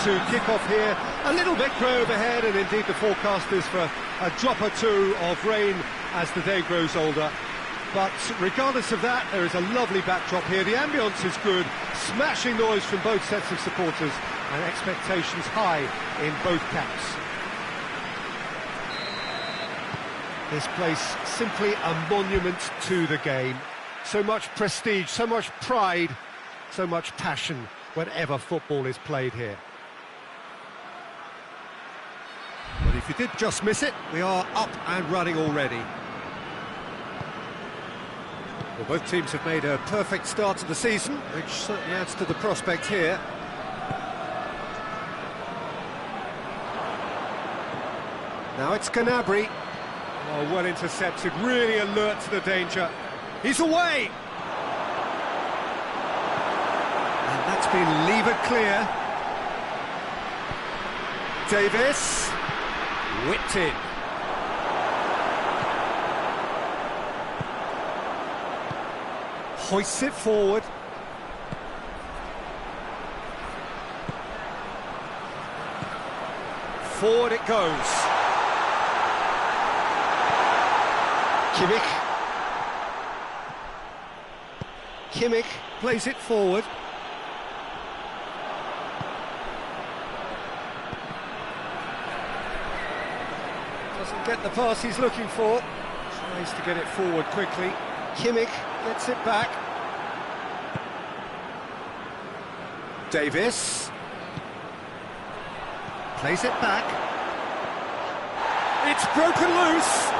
to kick off here. A little bit grey overhead, and indeed the forecast is for a drop or two of rain as the day grows older. But regardless of that, there is a lovely backdrop here. The ambience is good, smashing noise from both sets of supporters, and expectations high in both camps. This place simply a monument to the game. So much prestige, so much pride, so much passion whenever football is played here. But if you did just miss it, we are up and running already. Well, both teams have made a perfect start to the season, which certainly adds to the prospect here. Now it's Gnabry. Oh, well intercepted, really alert to the danger. He's away! And that's been levered clear. Davis, whipped in. Hoists it forward. Forward it goes. Kimmich plays it forward. Doesn't get the pass he's looking for. Tries to get it forward quickly. Kimmich gets it back. Davis plays it back. It's broken loose.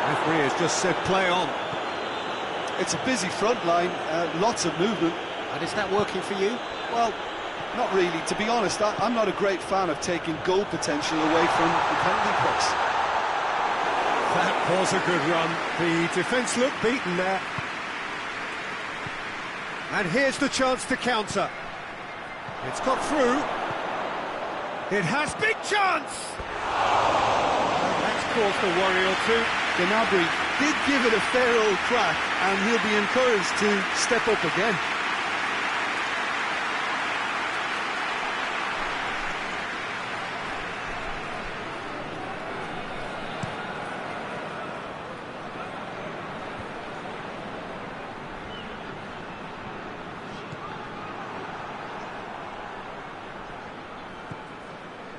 Referee has just said play on. It's a busy front line, lots of movement. And is that working for you? Well, not really. To be honest, I'm not a great fan of taking goal potential away from the penalty box. That was a good run. The defence looked beaten there. And here's the chance to counter. It's got through. It has big chance! And that's caused a worry or two. Gnabry did give it a fair old crack, and he'll be encouraged to step up again.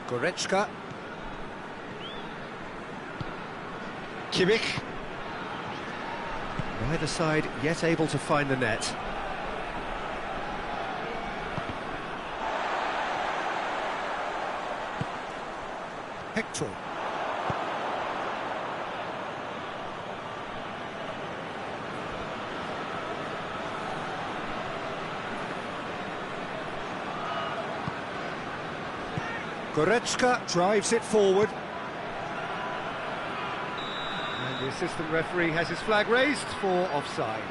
Goretzka. Kimmich. Neither side yet able to find the net. Hector. Goretzka drives it forward. And the assistant referee has his flag raised for offside.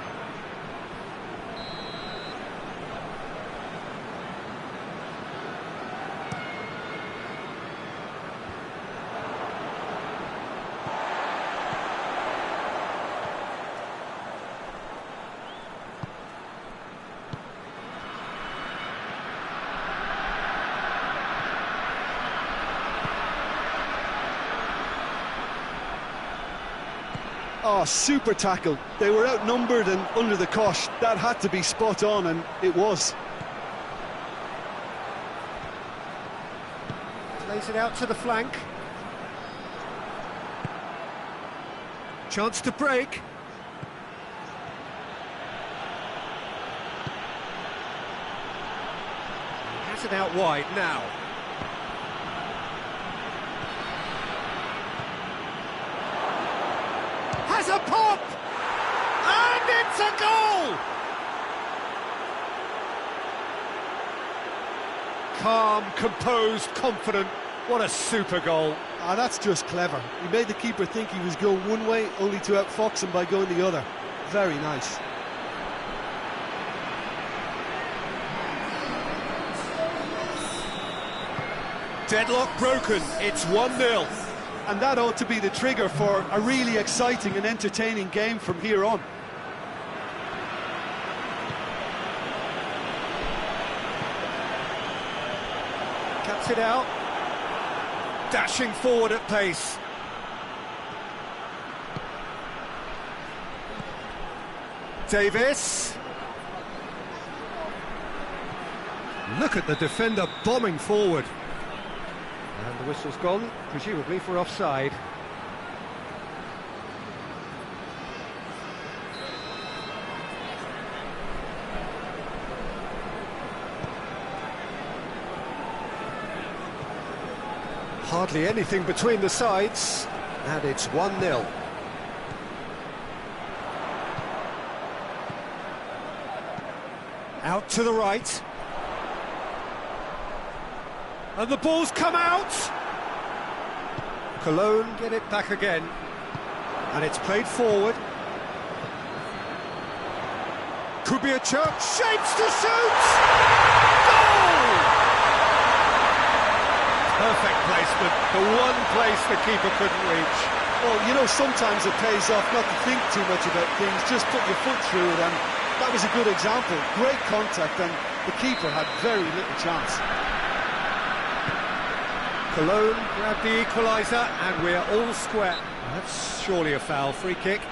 Oh, super tackle. They were outnumbered and under the cosh. That had to be spot on, and it was. Plays it out to the flank. Chance to break. He has it out wide now. Has a pop! And it's a goal! Calm, composed, confident. What a super goal. Ah, that's just clever. He made the keeper think he was going one way, only to outfox him by going the other. Very nice. Deadlock broken. It's 1-0. And that ought to be the trigger for a really exciting and entertaining game from here on. Cuts it out. Dashing forward at pace. Davis. Look at the defender bombing forward. And the whistle's gone, presumably for offside. Hardly anything between the sides, and it's 1-0. Out to the right. And the ball's come out! Cologne get it back again. And it's played forward. Could be a chance. Shapes to shoot! Goal! Perfect placement. The one place the keeper couldn't reach. Well, you know, sometimes it pays off not to think too much about things, just put your foot through it, and that was a good example. Great contact, and the keeper had very little chance. Cologne grabbed the equaliser, and we're all square. That's surely a foul. Free kick.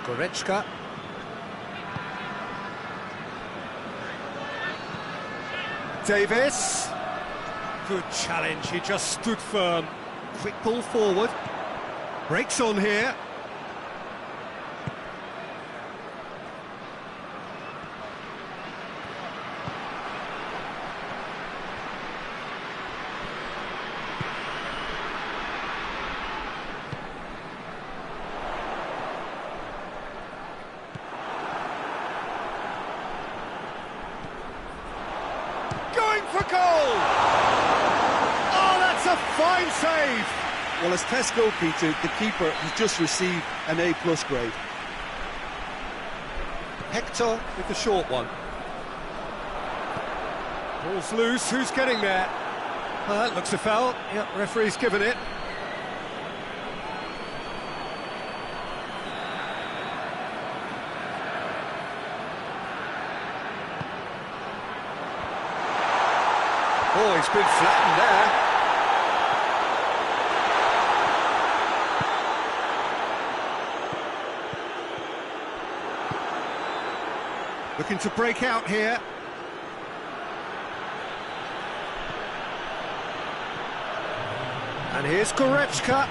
Goretzka. Davis. Good challenge, he just stood firm. Quick ball forward. Breaks on here. For goal! Oh, that's a fine save! Well, as Tesco, Peter, the keeper has just received an A+ grade. Hector with the short one. Ball's loose, who's getting there? That looks a foul. Yep, referee's given it. Oh, he's been flattened there. Looking to break out here. And here's Goretzka.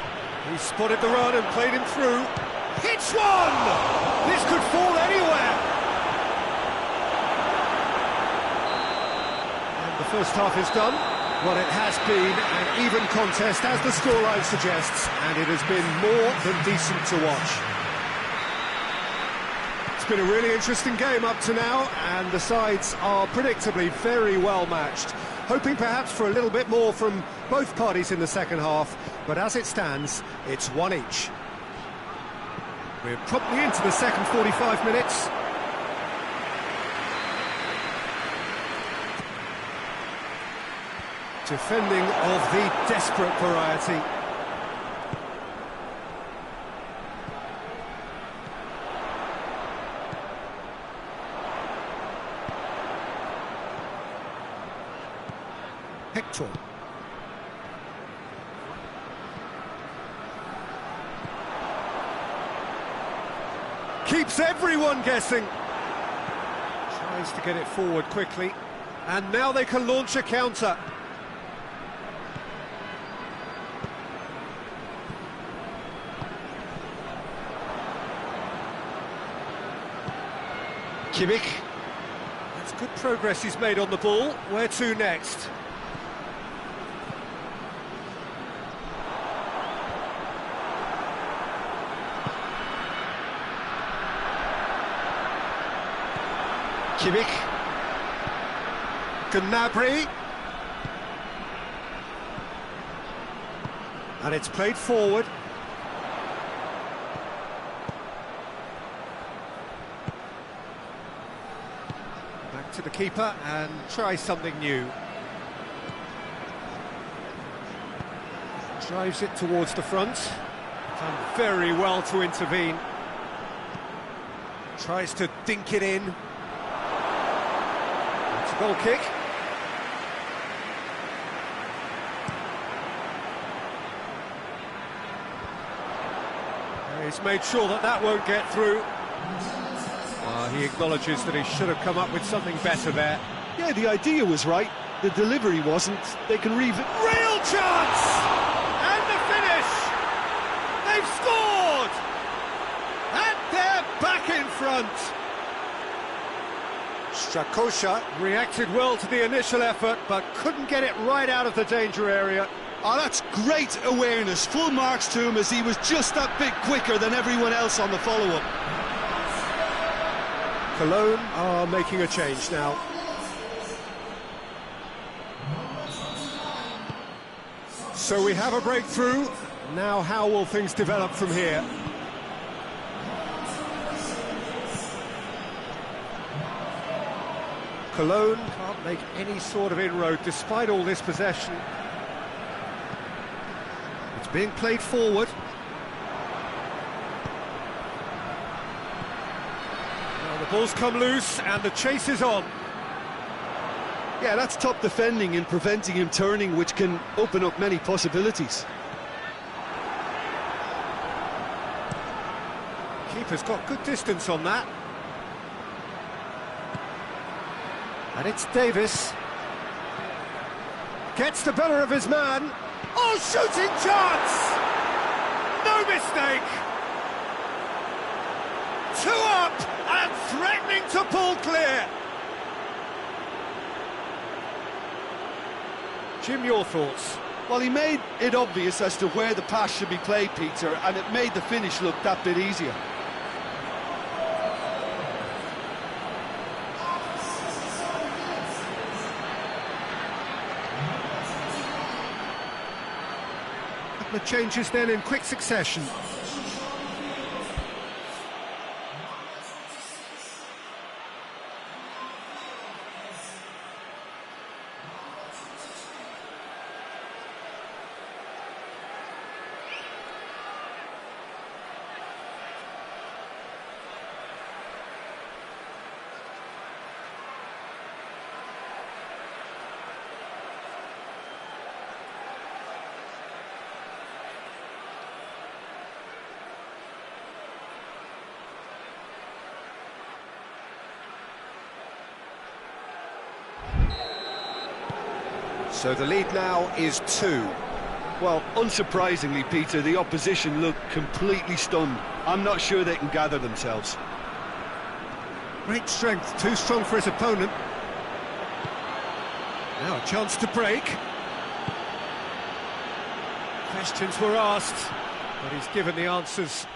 He spotted the run and played him through. Hits one! This could fall anywhere. The first half is done. Well, it has been an even contest, as the scoreline suggests, and it has been more than decent to watch. It's been a really interesting game up to now, and the sides are predictably very well matched. Hoping perhaps for a little bit more from both parties in the second half, but as it stands, it's one each. We're promptly into the second 45 minutes. Defending of the desperate variety. Hector. Keeps everyone guessing. Tries to get it forward quickly. And now they can launch a counter. Kimmich. That's good progress he's made on the ball. Where to next? Kimmich. Gnabry. And it's played forward. Back to the keeper and try something new. Drives it towards the front. Done very well to intervene. Tries to dink it in. It's a goal kick. He's made sure that that won't get through. He acknowledges that he should have come up with something better there. Yeah, the idea was right. The delivery wasn't. They can Real chance! And the finish! They've scored! And they're back in front! Strakosha reacted well to the initial effort, but couldn't get it right out of the danger area. Oh, that's great awareness. Full marks to him as he was just that bit quicker than everyone else on the follow-up. Cologne are making a change now. So we have a breakthrough. Now how will things develop from here? Cologne can't make any sort of inroad despite all this possession. It's being played forward. Now the ball's come loose and the chase is on. Yeah, that's top defending and preventing him turning, which can open up many possibilities. Keeper's got good distance on that. And it's Davis. Gets the better of his man. Oh, shooting chance! No mistake! 2 up and threatening to pull clear. Jim, your thoughts? Well, he made it obvious as to where the pass should be played, Peter, and it made the finish look that bit easier. The changes then in quick succession. So the lead now is 2. Well, unsurprisingly, Peter, the opposition look completely stunned. I'm not sure they can gather themselves. Great strength, too strong for his opponent. Now a chance to break. Questions were asked, but he's given the answers.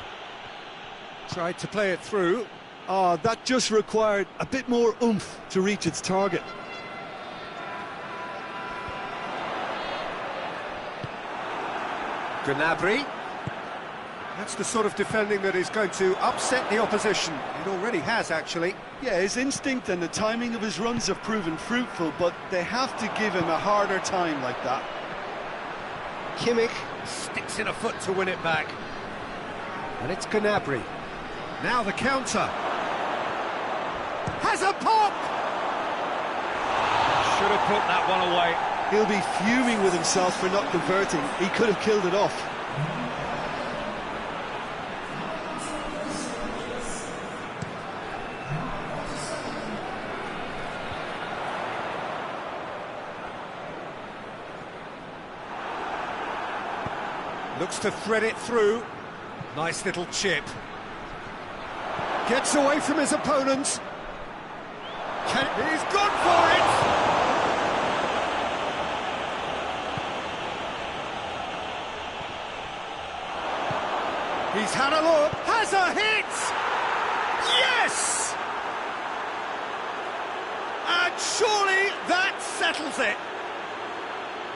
Tried to play it through. That just required a bit more oomph to reach its target. Gnabry. That's the sort of defending that is going to upset the opposition. It already has, actually. Yeah, his instinct and the timing of his runs have proven fruitful, but they have to give him a harder time like that. Kimmich sticks in a foot to win it back. And it's Gnabry. Now the counter. Has a pop! Should have put that one away. He'll be fuming with himself for not converting. He could have killed it off. Looks to thread it through. Nice little chip. Gets away from his opponent. He's gone for it! He's had a look, has a hit! Yes! And surely that settles it.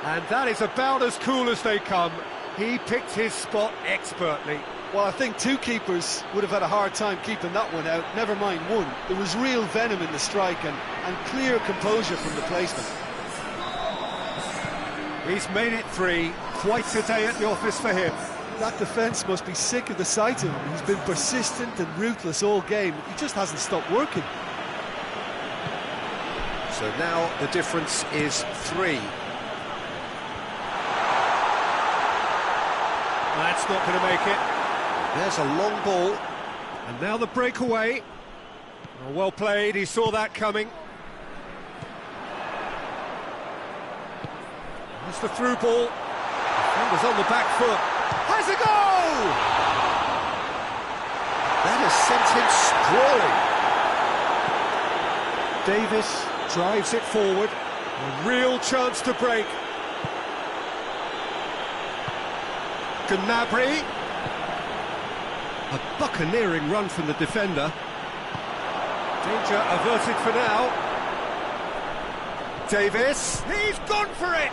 And that is about as cool as they come. He picked his spot expertly. Well, I think two keepers would have had a hard time keeping that one out, never mind one. There was real venom in the strike and clear composure from the placement. He's made it 3, quite a day at the office for him. That defence must be sick of the sight of him. He's been persistent and ruthless all game. He just hasn't stopped working. So now the difference is 3. That's not going to make it. There's a long ball. And now the breakaway. Oh, well played, he saw that coming. That's the through ball. Defender's on the back foot. Has a goal! That has sent him sprawling. Davis drives it forward. A real chance to break. Gnabry. A buccaneering run from the defender. Danger averted for now. Davis. He's gone for it!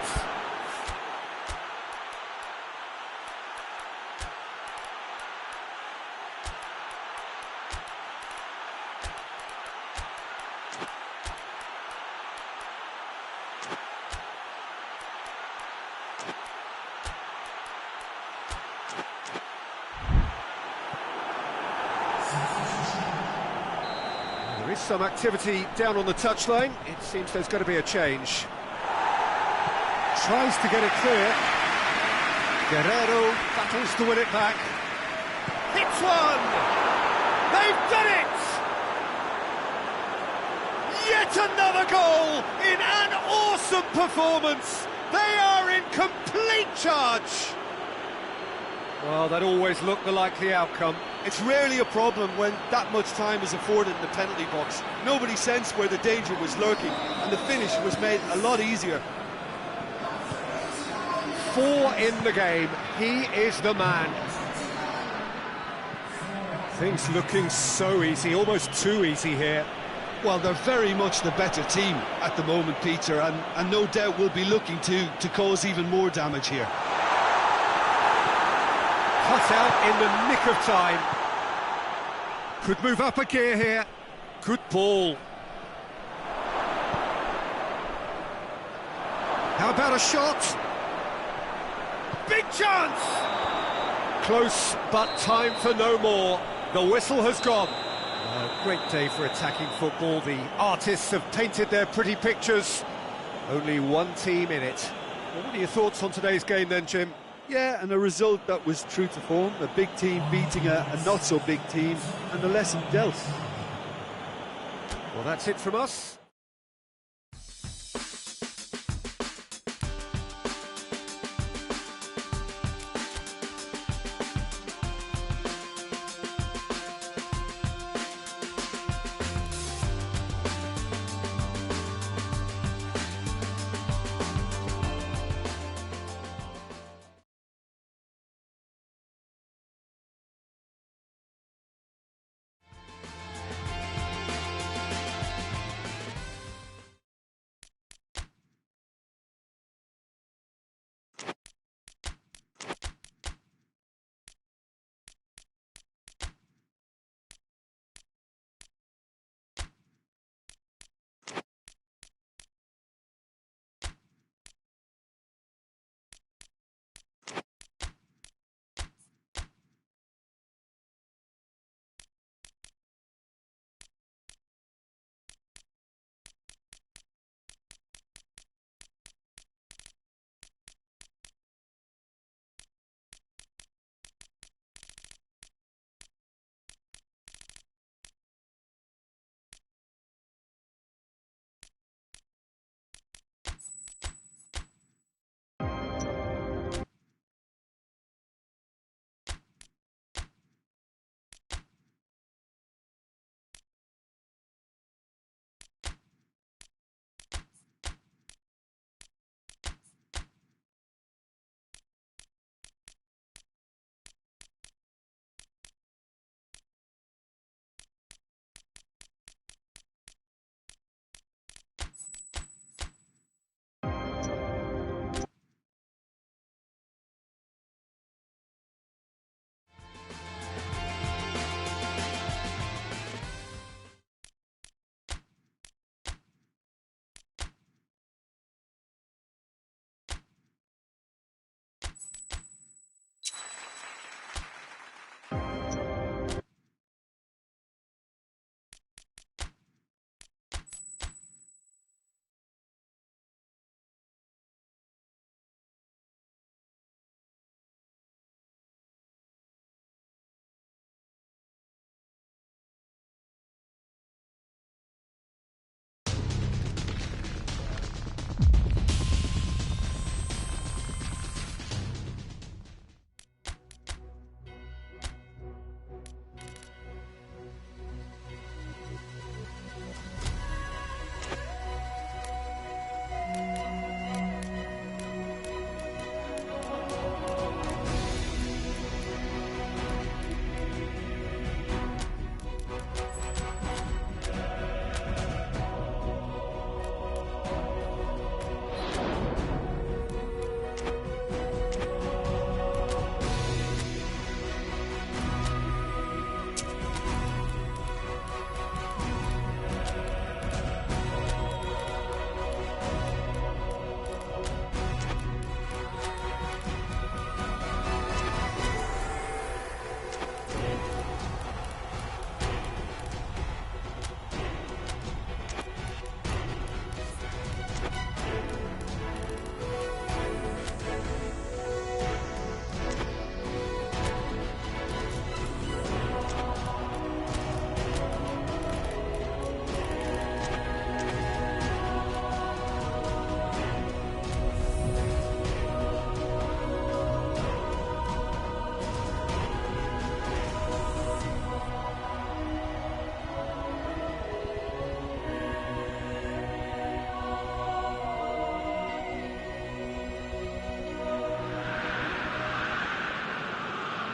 There is some activity down on the touchline. It seems there's going to be a change. Tries to get it clear. Guerrero battles to win it back. Hits one! They've done it! Yet another goal in an awesome performance. They are in complete charge. Well, that always looked the likely outcome. It's rarely a problem when that much time is afforded in the penalty box. Nobody sensed where the danger was lurking, and the finish was made a lot easier. 4 in the game. He is the man. Things looking so easy, almost too easy here. Well, they're very much the better team at the moment, Peter, and no doubt will be looking to cause even more damage here. Cut out in the nick of time. Could move up a gear here. Good ball. How about a shot? Big chance! Close, but time for no more. The whistle has gone. A great day for attacking football. The artists have painted their pretty pictures. Only one team in it. Well, what are your thoughts on today's game then, Jim? Yeah, and a result that was true to form, a big team beating a not-so-big team, and the lesson dealt. Well, that's it from us.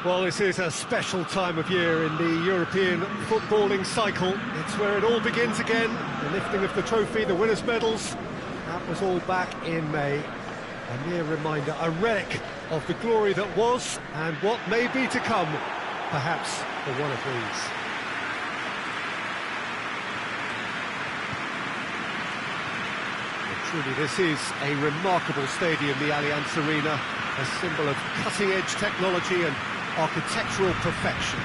Well, this is a special time of year in the European footballing cycle. It's where it all begins again. The lifting of the trophy, the winners' medals. That was all back in May. A mere reminder, a relic of the glory that was and what may be to come, perhaps for one of these. Well, truly, this is a remarkable stadium, the Allianz Arena, a symbol of cutting-edge technology and architectural perfection.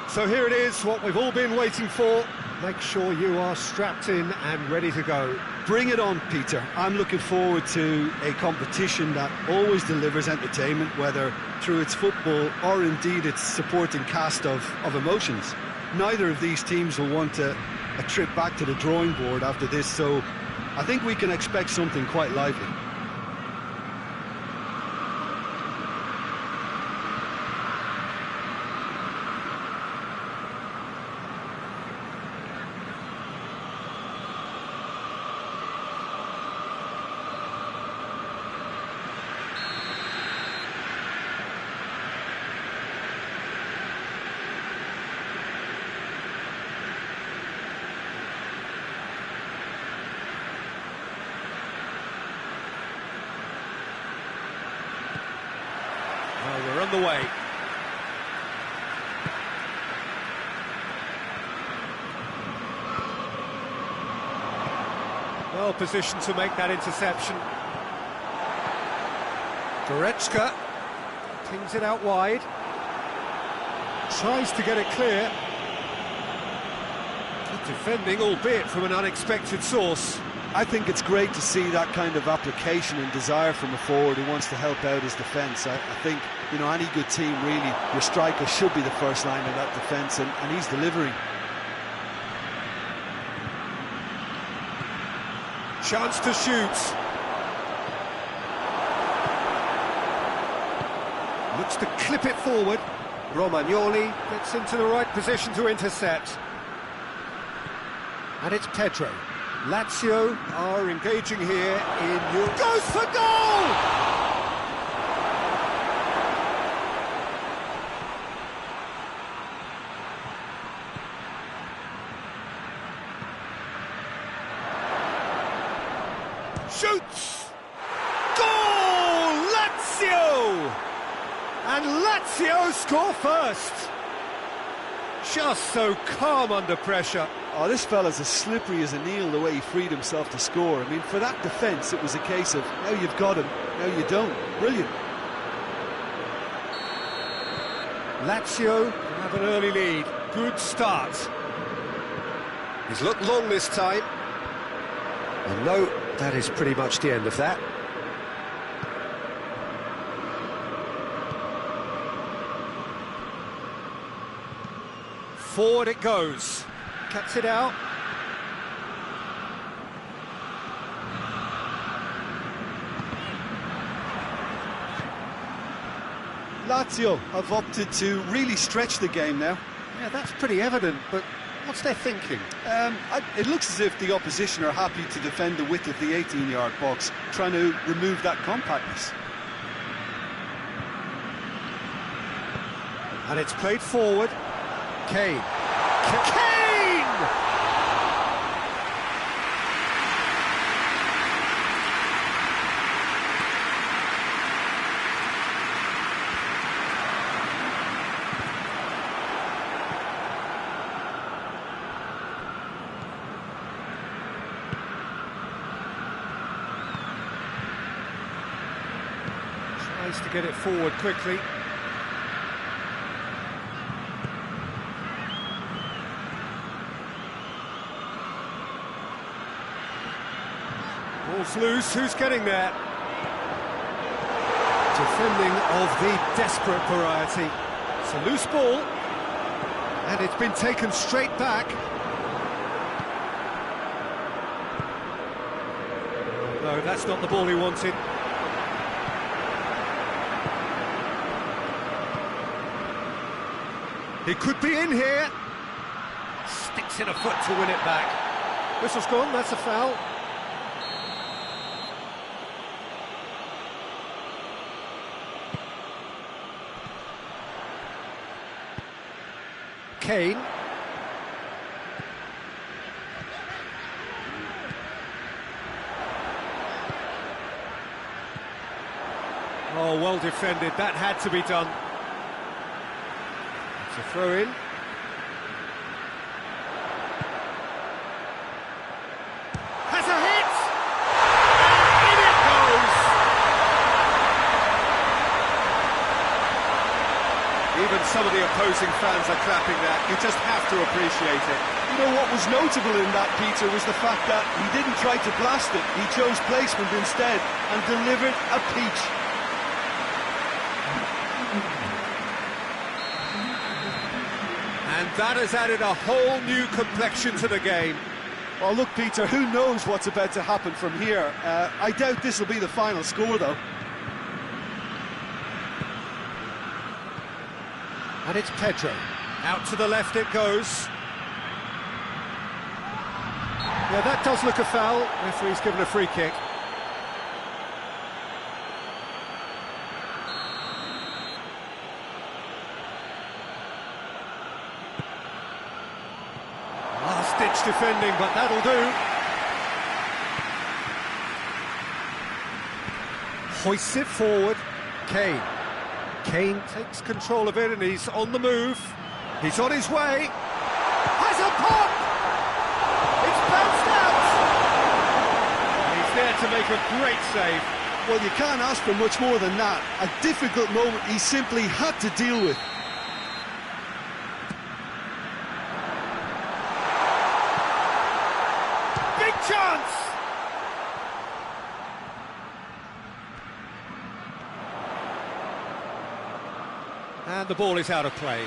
So here it is, what we've all been waiting for. Make sure you are strapped in and ready to go. Bring it on, Peter. I'm looking forward to a competition that always delivers entertainment, whether through its football or indeed its supporting cast of emotions. Neither of these teams will want a trip back to the drawing board after this, so I think we can expect something quite lively. Well, we're on the way. Well positioned to make that interception. Goretzka pings it out wide. Tries to get it clear. Good defending, albeit from an unexpected source. I think it's great to see that kind of application and desire from a forward who wants to help out his defence. I think, you know, any good team, really, your striker should be the first line of that defence, and he's delivering. Chance to shoot. Looks to clip it forward. Romagnoli gets into the right position to intercept. And it's Pedro. Lazio are engaging here in Europe. Goes for goal! Shoots! Goal! Lazio! And Lazio score first. Just so calm under pressure. Oh, this fella's as slippery as an eel, the way he freed himself to score. I mean, for that defence, it was a case of, now you've got him, now you don't. Brilliant. Lazio have an early lead. Good start. He's looked long this time. And no, that is pretty much the end of that. Forward it goes. Cuts it out. Lazio have opted to really stretch the game now. Yeah, that's pretty evident, but what's their thinking? It looks as if the opposition are happy to defend the width of the 18-yard box, trying to remove that compactness. And it's played forward. Kane. Kane! Tries to get it forward quickly. Ball's loose, who's getting there? Defending of the desperate variety. It's a loose ball. And it's been taken straight back. No, that's not the ball he wanted. He could be in here. Sticks in a foot to win it back. Whistle's gone, that's a foul. Kane. Oh, well defended, that had to be done. It's a throw-in. Has a hit! And in it goes! Even some of the opposing fans are clapping that. You just have to appreciate it. You know what was notable in that, Peter, was the fact that he didn't try to blast it. He chose placement instead and delivered a peach. And that has added a whole new complexion to the game. Well, look, Peter, who knows what's about to happen from here? I doubt this will be the final score, though. And it's Pedro. Out to the left it goes. Yeah, that does look a foul. Referee's given a free kick. Last-ditch defending, but that'll do. Hoists it forward. Kane. Kane takes control of it and he's on the move. He's on his way. Has a pop! It's bounced out! He's there to make a great save. Well, you can't ask for much more than that. A difficult moment he simply had to deal with. Big chance! And the ball is out of play.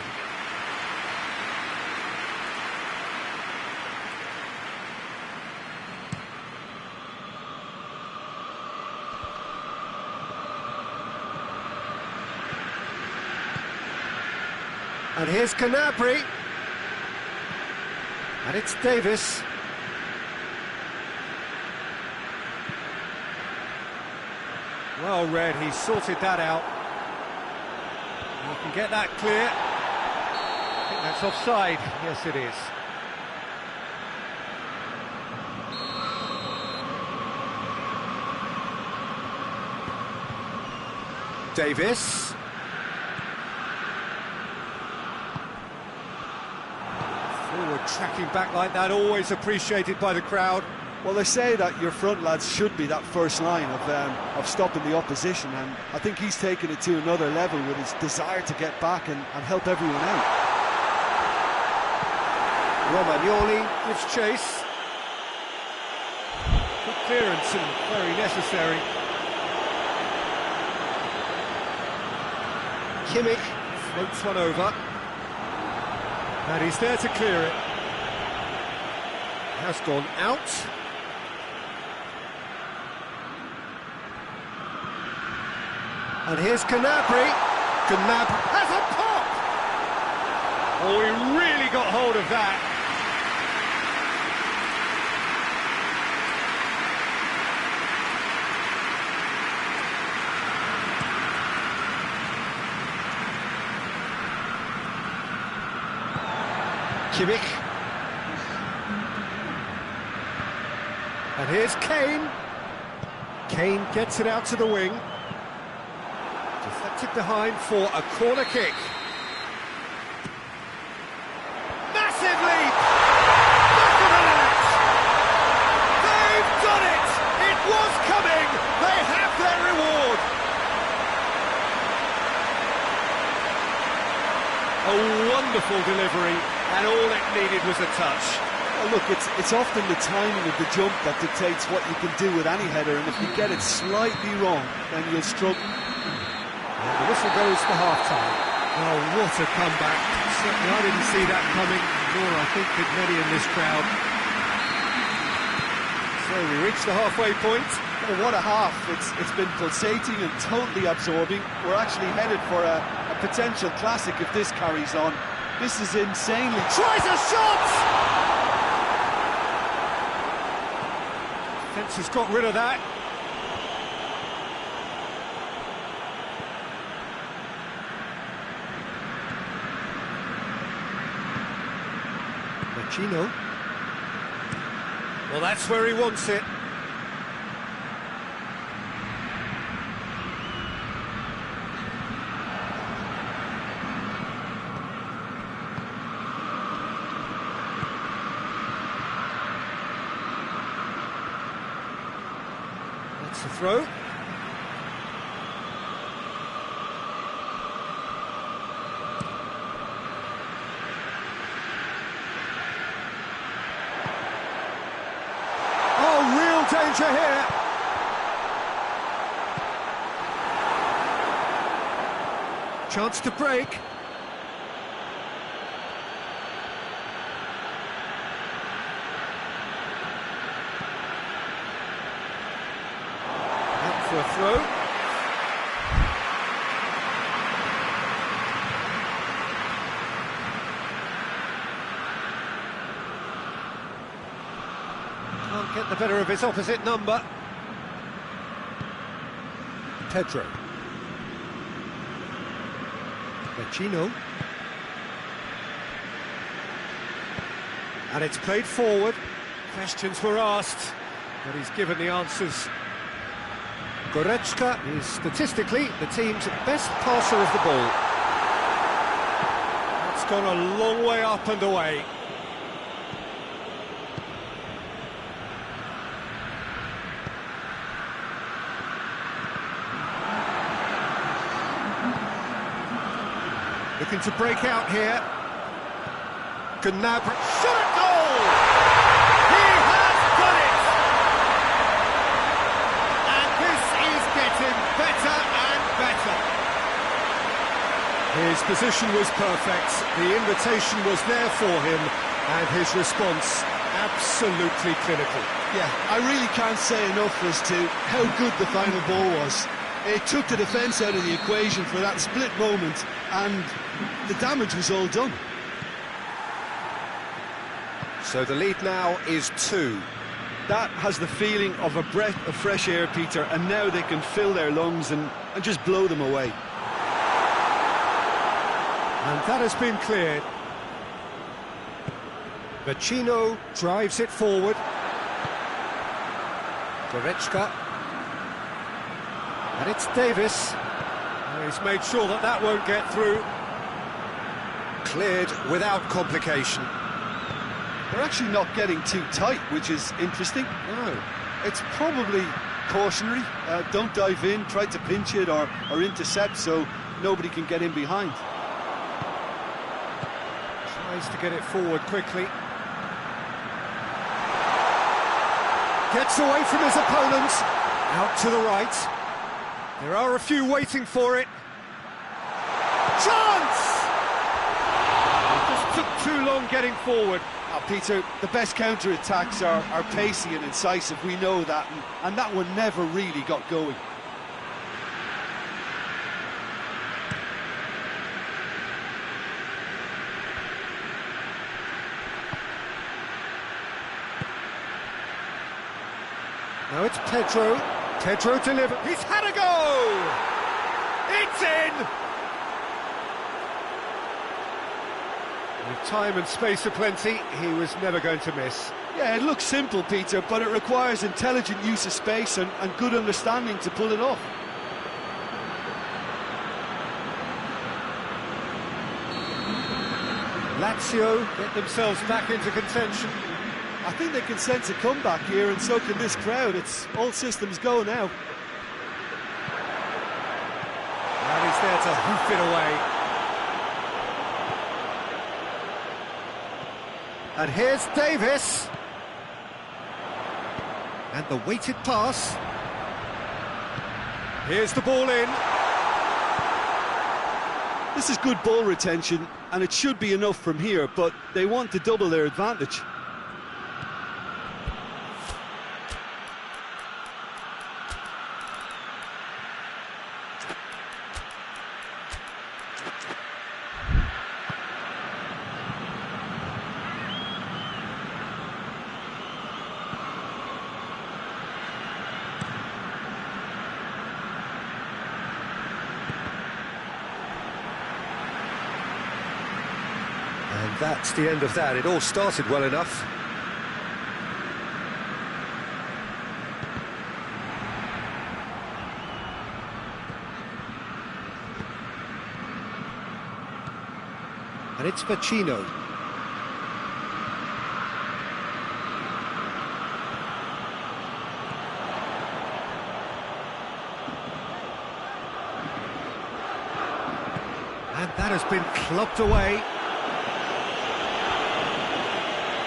And here's Canabry. And it's Davis. Well read, he sorted that out. You can get that clear. I think that's offside. Yes, it is. Davis. Forward tracking back like that, always appreciated by the crowd. Well, they say that your front lads should be that first line of stopping the opposition, and I think he's taken it to another level with his desire to get back and help everyone out. Romagnoli gives chase. Good clearance and very necessary. Kimmich floats one over. And he's there to clear it. Has gone out. And here's Canabry. Canabry has a pop! Oh, he really got hold of that. Kimmich. And here's Kane. Kane gets it out to the wing. Deflected behind for a corner kick. Massive leap! Back of the net! They've done it! It was coming! They have their reward! A wonderful delivery, and all it needed was a touch. Well, look, it's often the timing of the jump that dictates what you can do with any header, and if you get it slightly wrong, then you'll struggle. And the whistle goes for half-time. Oh, what a comeback. Certainly I didn't see that coming, nor I think did many in this crowd. So we reach the halfway point. Oh, what a half. It's been pulsating and totally absorbing. We're actually headed for a potential classic if this carries on. This is insanely... Tries a shot! Defence has got rid of that. Machino. Well, that's where he wants it. That's the throw. Danger here. Chance to break. Up for a throw. Can't get the better of his opposite number. Pedro. Machino. And it's played forward. Questions were asked, but he's given the answers. Goretzka is statistically the team's best passer of the ball. That's gone a long way up and away. Looking to break out here. Gnabry. Shot at goal! He has done it! And this is getting better and better. His position was perfect. The invitation was there for him, and his response absolutely clinical. Yeah, I really can't say enough as to how good the final ball was. It took the defence out of the equation for that split moment, and the damage was all done. So the lead now is 2. That has the feeling of a breath of fresh air, Peter, and now they can fill their lungs and just blow them away. And that has been cleared. Machino drives it forward. Goretzka. And it's Davis. He's made sure that that won't get through. Cleared without complication. They're actually not getting too tight, which is interesting. No. It's probably cautionary. Don't dive in, try to pinch it or intercept so nobody can get in behind. Tries to get it forward quickly. Gets away from his opponent. Out to the right. There are a few waiting for it. Chance! It just took too long getting forward. Now, Peter, the best counter-attacks are pacey and incisive, we know that, and that one never really got going. Now it's Pedro. Pedro delivers. He's had a go! It's in! With time and space aplenty, he was never going to miss. Yeah, it looks simple, Peter, but it requires intelligent use of space and good understanding to pull it off. Lazio get themselves back into contention. I think they can sense a comeback here, and so can this crowd. It's all systems go now. And he's there to hoof it away. And here's Davis. And the weighted pass. Here's the ball in. This is good ball retention, and it should be enough from here, but they want to double their advantage. And that's the end of that. It all started well enough. And it's Pacino. And that has been clubbed away.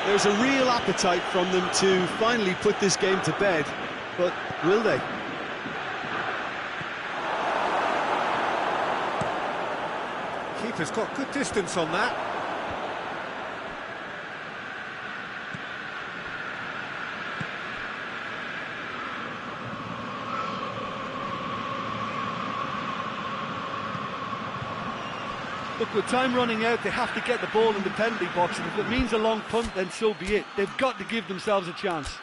There's a real appetite from them to finally put this game to bed, but will they? Keeper's got good distance on that. Look, with time running out, they have to get the ball in the penalty box, and if it means a long punt, then so be it. They've got to give themselves a chance.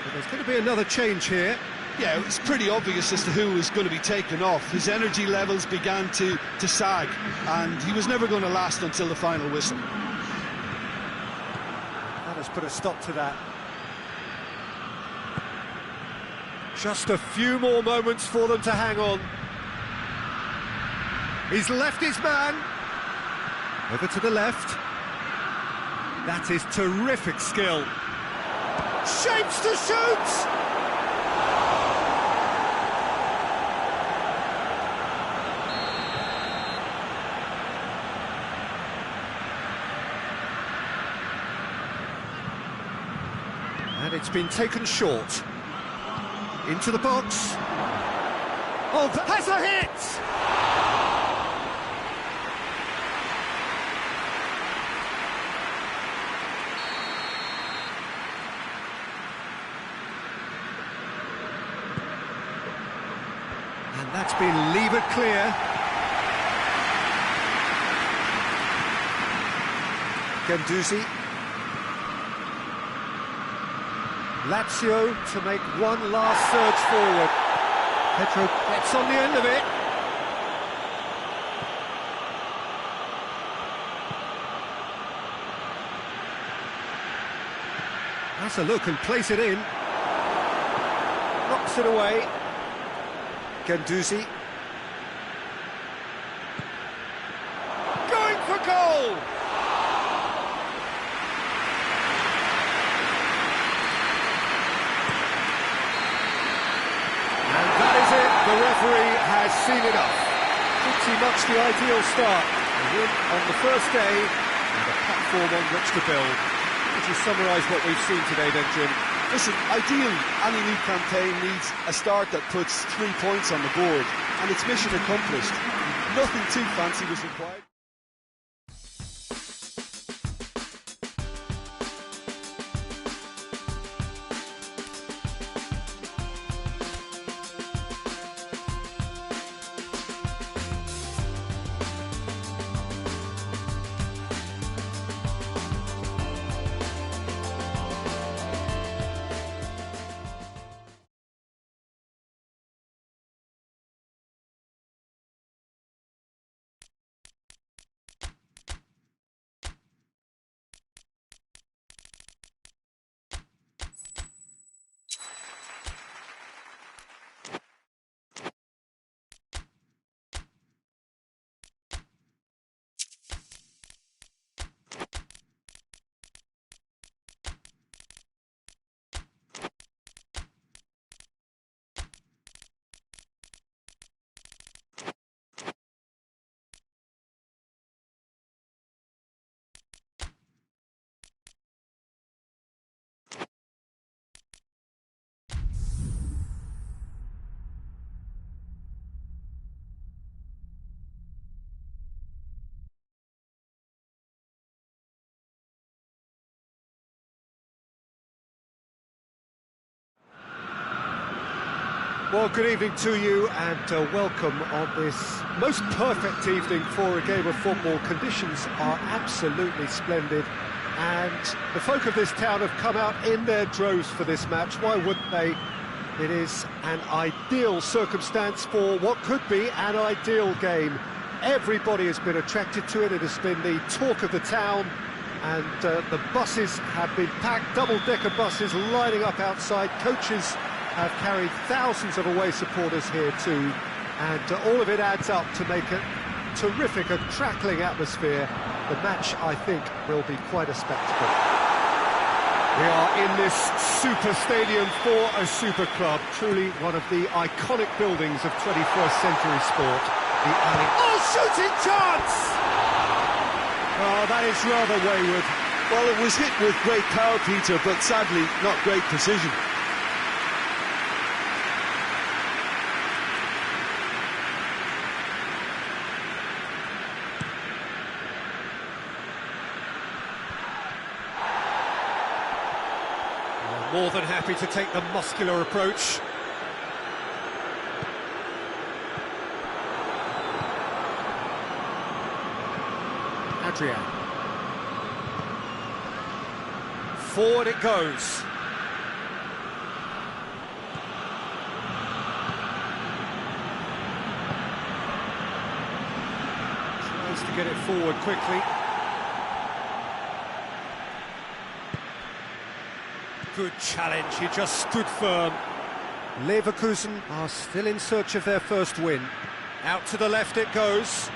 But there's going to be another change here. Yeah, it's pretty obvious as to who was going to be taken off. His energy levels began to sag, and he was never going to last until the final whistle. That has put a stop to that. Just a few more moments for them to hang on. He's left his man. Over to the left. That is terrific skill. Shapes to shoot! And it's been taken short. Into the box. Oh, has a hit! And that's been levered clear. Guendouzi. Lazio to make one last surge forward. Pedro gets on the end of it. That's a look and place it in. Knocks it away. Guendouzi. Going for goal! The referee has seen enough. Pretty much the ideal start. A win on the first day and a platform on which to build. Would you summarise what we've seen today then, Jim? Listen, ideally, any new campaign needs a start that puts 3 points on the board, and it's mission accomplished. Nothing too fancy was required. Well, good evening to you and welcome on this most perfect evening for a game of football. Conditions are absolutely splendid and the folk of this town have come out in their droves for this match. Why wouldn't they? It is an ideal circumstance for what could be an ideal game. Everybody has been attracted to it. It has been the talk of the town, and the buses have been packed, double-decker buses lining up outside. Coaches have carried thousands of away supporters here too, and all of it adds up to make a terrific, a crackling atmosphere. The match, I think, will be quite a spectacle. We are in this super stadium for a super club, truly one of the iconic buildings of 21st century sport. The alley. Oh, shooting chance! Oh, that is rather wayward. Well, it was hit with great power, Peter, but sadly not great precision. More than happy to take the muscular approach. Adrian. Forward it goes. Tries to get it forward quickly. Good challenge, he just stood firm. Leverkusen are still in search of their first win. Out to the left it goes.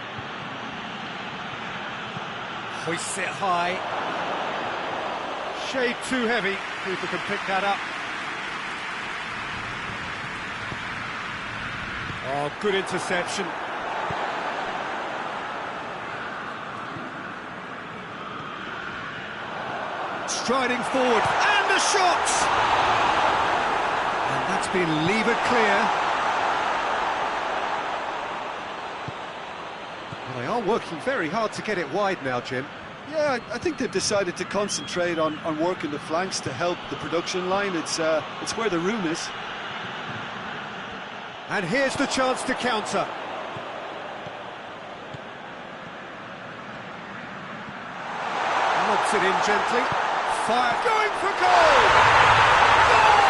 Hoists it high. Shade too heavy, people can pick that up. Oh, good interception. Striding forward, and the shot! And that's been levered clear. Well, they are working very hard to get it wide now, Jim. Yeah, I think they've decided to concentrate on working the flanks to help the production line. It's where the room is. And here's the chance to counter. Lobs it in gently. Fire, going for goal! Goal!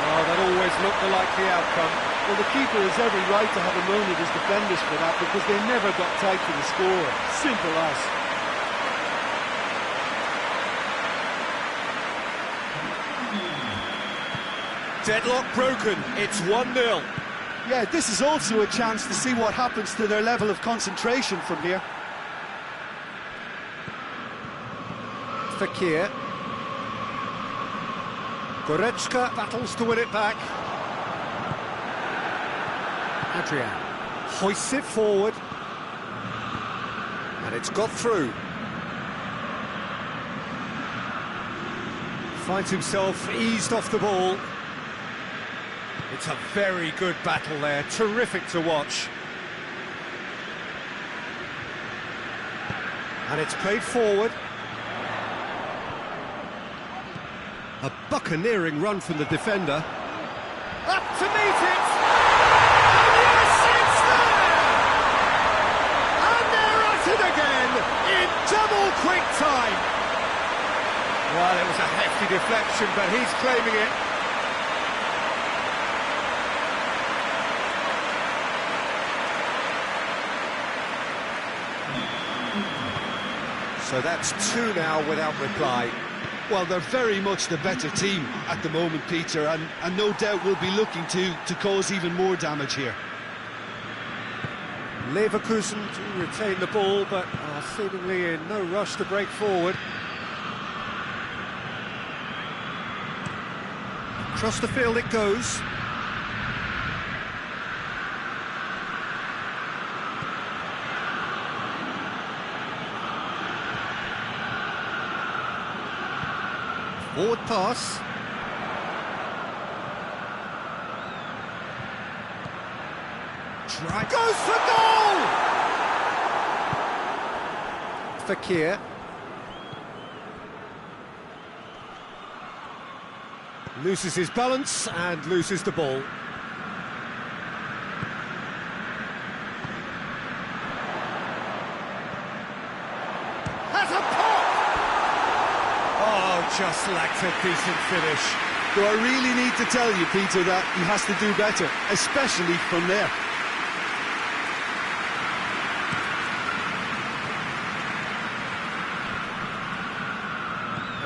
Oh, that always looked the likely outcome. Well, the keeper has every right to have a moan at his defenders for that, because they never got tight for the score. Simple as. Deadlock broken, it's 1-0. Yeah, this is also a chance to see what happens to their level of concentration from here. Fekir. Goretzka battles to win it back. Adrian hoists it forward. And it's got through. Finds himself eased off the ball. It's a very good battle there, terrific to watch. And it's played forward. A buccaneering run from the defender. Up to meet it! And yes, it's there! And they're at it again, in double quick time! Well, it was a hefty deflection, but he's claiming it. So that's 2 now without reply. Well, they're very much the better team at the moment, Peter, and no doubt will be looking to cause even more damage here. Leverkusen do retain the ball, but are seemingly in no rush to break forward. Across the field it goes. Forward pass. Try. Goes for goal! Fekir. Loses his balance and loses the ball. Has a pop! Oh, just lacked a decent finish. Do I really need to tell you, Peter, that he has to do better, especially from there?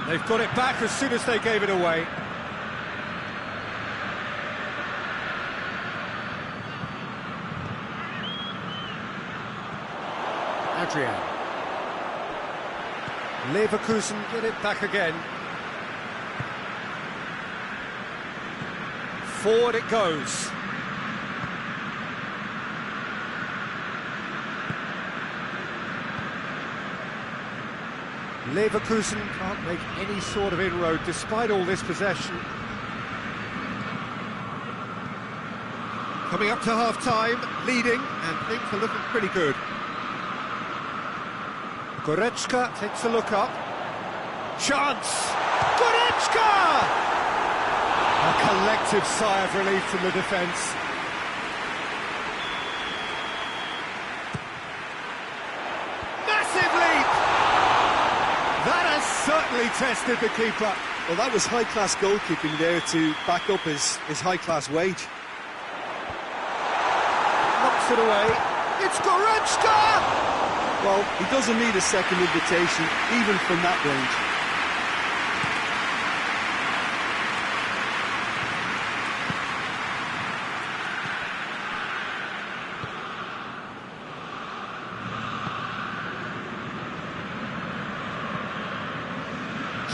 They've got it back as soon as they gave it away. Adrian. Leverkusen get it back again. Forward it goes. Leverkusen can't make any sort of inroad despite all this possession. Coming up to half-time, leading, and things are looking pretty good. Goretzka takes a look up. Chance! Goretzka! A collective sigh of relief from the defence. Massive leap! That has certainly tested the keeper. Well, that was high-class goalkeeping there to back up his high-class wage. Knocks it away. It's Goretzka! Well, he doesn't need a second invitation, even from that range.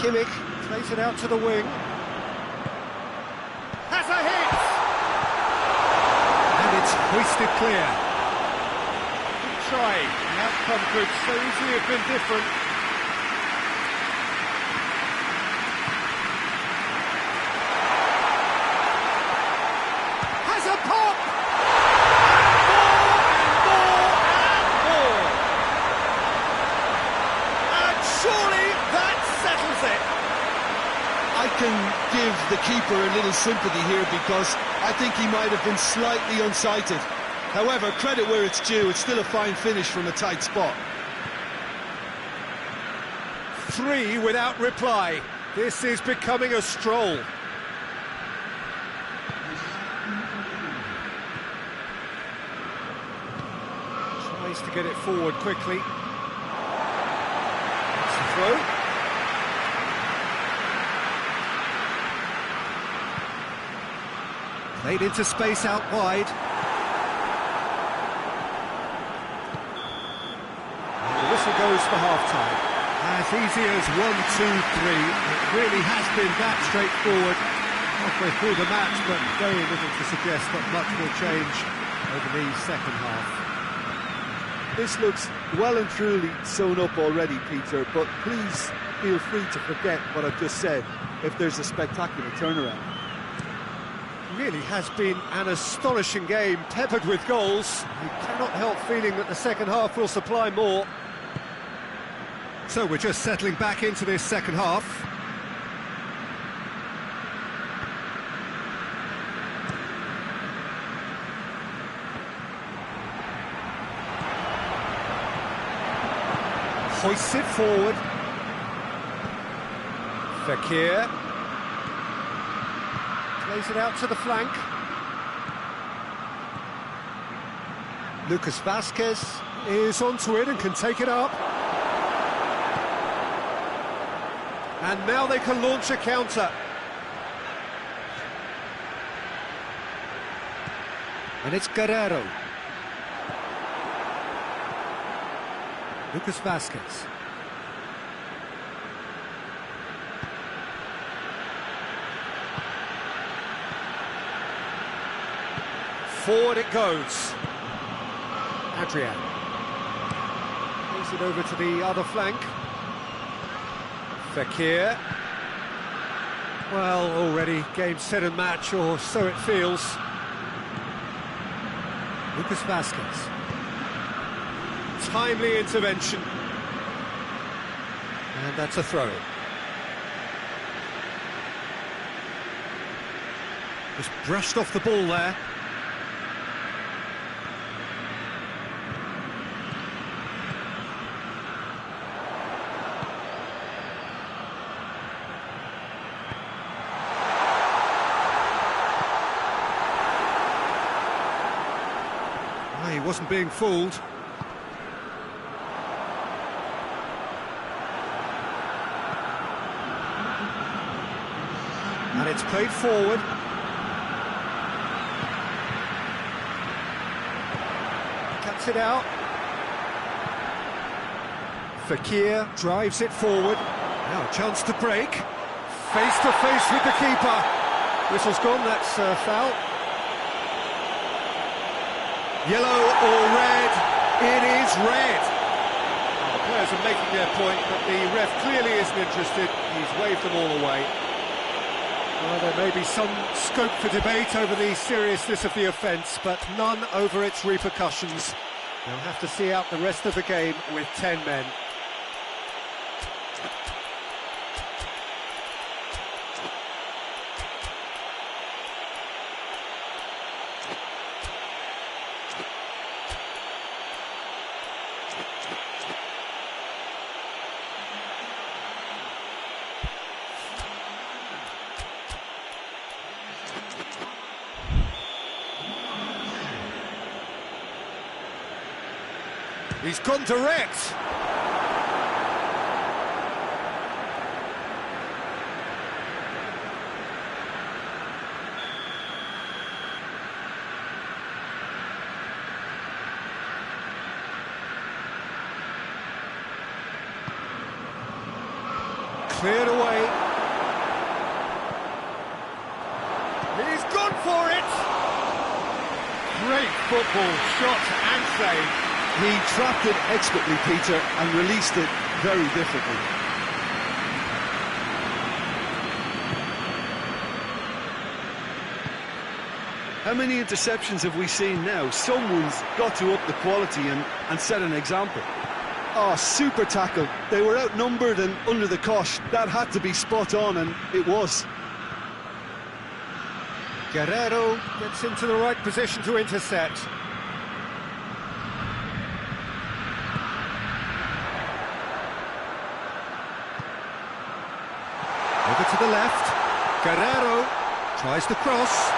Kimmich plays it out to the wing. Has a hit! And it's hoisted clear. Good try. The outcome could so easily have been different. Has a pop! More! And surely that settles it. I can give the keeper a little sympathy here because I think he might have been slightly unsighted. However, credit where it's due, it's still a fine finish from a tight spot. 3 without reply. This is becoming a stroll. Tries to get it forward quickly. It's a throw. Played into space out wide. And the whistle goes for half-time. As easy as 1, 2, 3. It really has been that straightforward halfway through the match, but very little to suggest that much will change over the second half. This looks well and truly sewn up already, Peter, but please feel free to forget what I've just said if there's a spectacular turnaround. Really has been an astonishing game, peppered with goals. You cannot help feeling that the second half will supply more. So we're just settling back into this second half. Hoists it forward. Fekir. Plays it out to the flank. Lucas Vazquez is onto it and can take it up. And now they can launch a counter. And it's Guerrero. Lucas Vazquez. Forward it goes. Adrian. Plays it over to the other flank. Fekir. Well, already game, set and match, or so it feels. Lucas Vazquez. Timely intervention. And that's a throw-in. Just brushed off the ball there. He wasn't being fooled. And it's played forward. Cuts it out. Fekir drives it forward. Now a chance to break. Face to face with the keeper. Whistle's gone, that's foul. Yellow or red? It is red. Well, the players are making their point, but the ref clearly isn't interested. He's waved them all away. Well, there may be some scope for debate over the seriousness of the offence, but none over its repercussions. They'll have to see out the rest of the game with 10 men. He's gone direct. Cleared away. He's gone for it. Great football, shot and save. He trapped it expertly, Peter, and released it very differently. How many interceptions have we seen now? Someone's got to up the quality and set an example. Oh, super tackle. They were outnumbered and under the cosh. That had to be spot on, and it was. Guerrero gets into the right position to intercept. Over to the left. Guerrero tries to cross.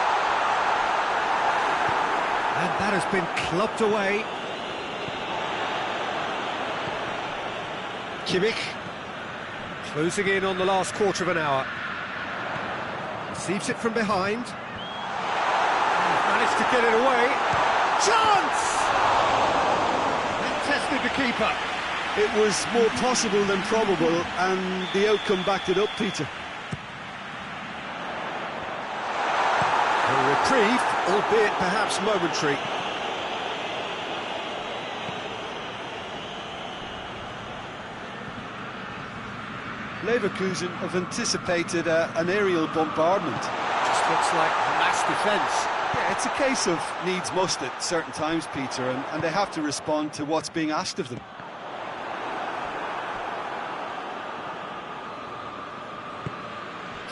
And that has been clubbed away. Kimmich closing in on the last quarter of an hour. Receives it from behind. Managed to get it away. Chance! And tested the keeper. It was more possible than probable, and the outcome backed it up, Peter. A reprieve, albeit perhaps momentary. Leverkusen have anticipated an aerial bombardment. Just looks like mass defence. Yeah, it's a case of needs must at certain times, Peter, and they have to respond to what's being asked of them.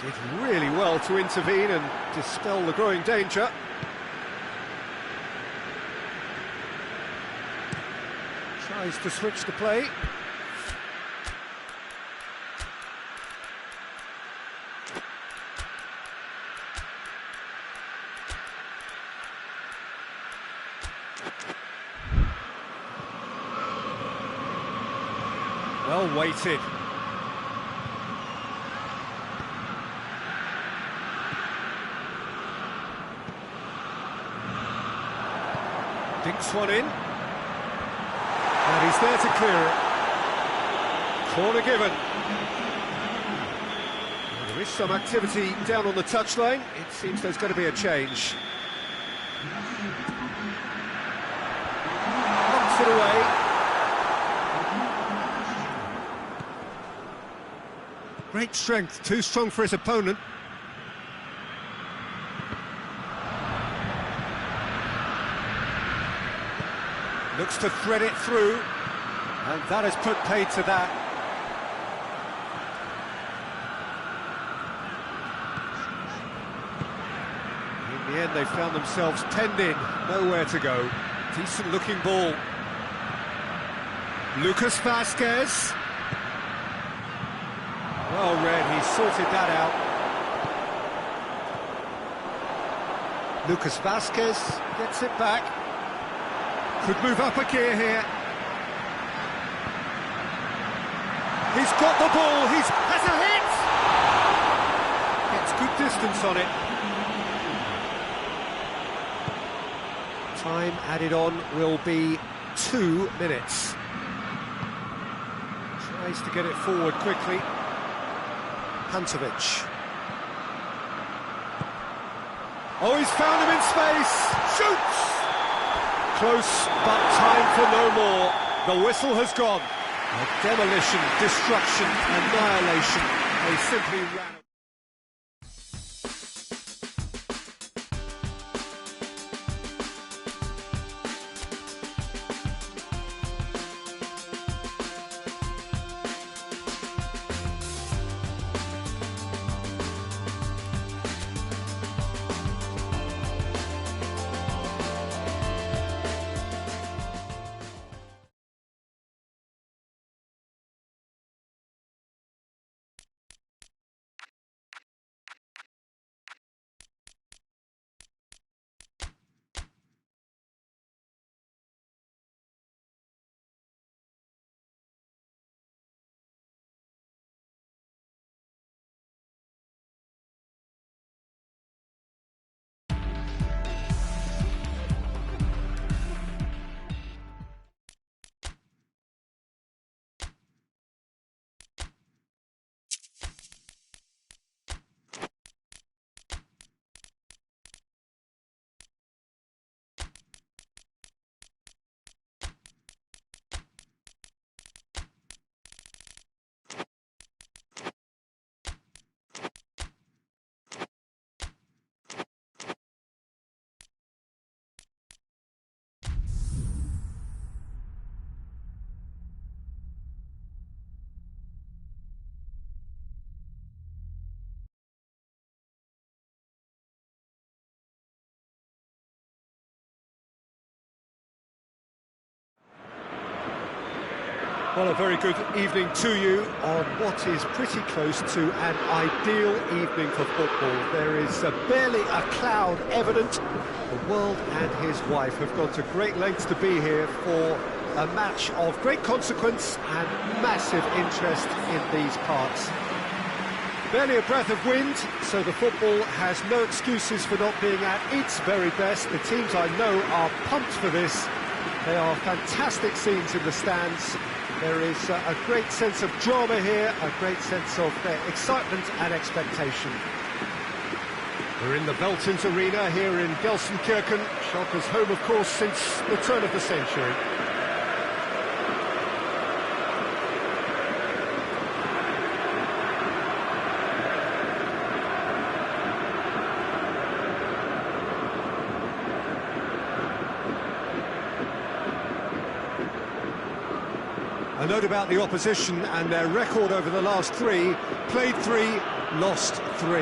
Did really well to intervene and dispel the growing danger. Tries to switch the play. Well weighted. Dinks one in. And he's there to clear it. Corner given. Well, there is some activity down on the touchline. It seems there's going to be a change. Knocks it away. Great strength, too strong for his opponent. Looks to thread it through, and that has put paid to that. In the end, they found themselves penned in, nowhere to go. Decent-looking ball. Lucas Vazquez. Well read, he sorted that out. Lucas Vazquez gets it back. Could move up a gear here. He's got the ball, has a hit! Gets good distance on it. Time added on will be 2 minutes. Tries to get it forward quickly. Pantovic. Oh, he's found him in space! Shoots! Close, but time for no more. The whistle has gone. Demolition, destruction, annihilation. They simply ran. Well, a very good evening to you on what is pretty close to an ideal evening for football. There is barely a cloud evident. The world and his wife have gone to great lengths to be here for a match of great consequence and massive interest in these parts. Barely a breath of wind, so the football has no excuses for not being at its very best. The teams I know are pumped for this. They are fantastic scenes in the stands. There is a great sense of drama here, a great sense of excitement and expectation. We're in the Veltins Arena here in Gelsenkirchen, Schalke's home, of course, since the turn of the century. A note about the opposition and their record over the last 3, played 3, lost 3.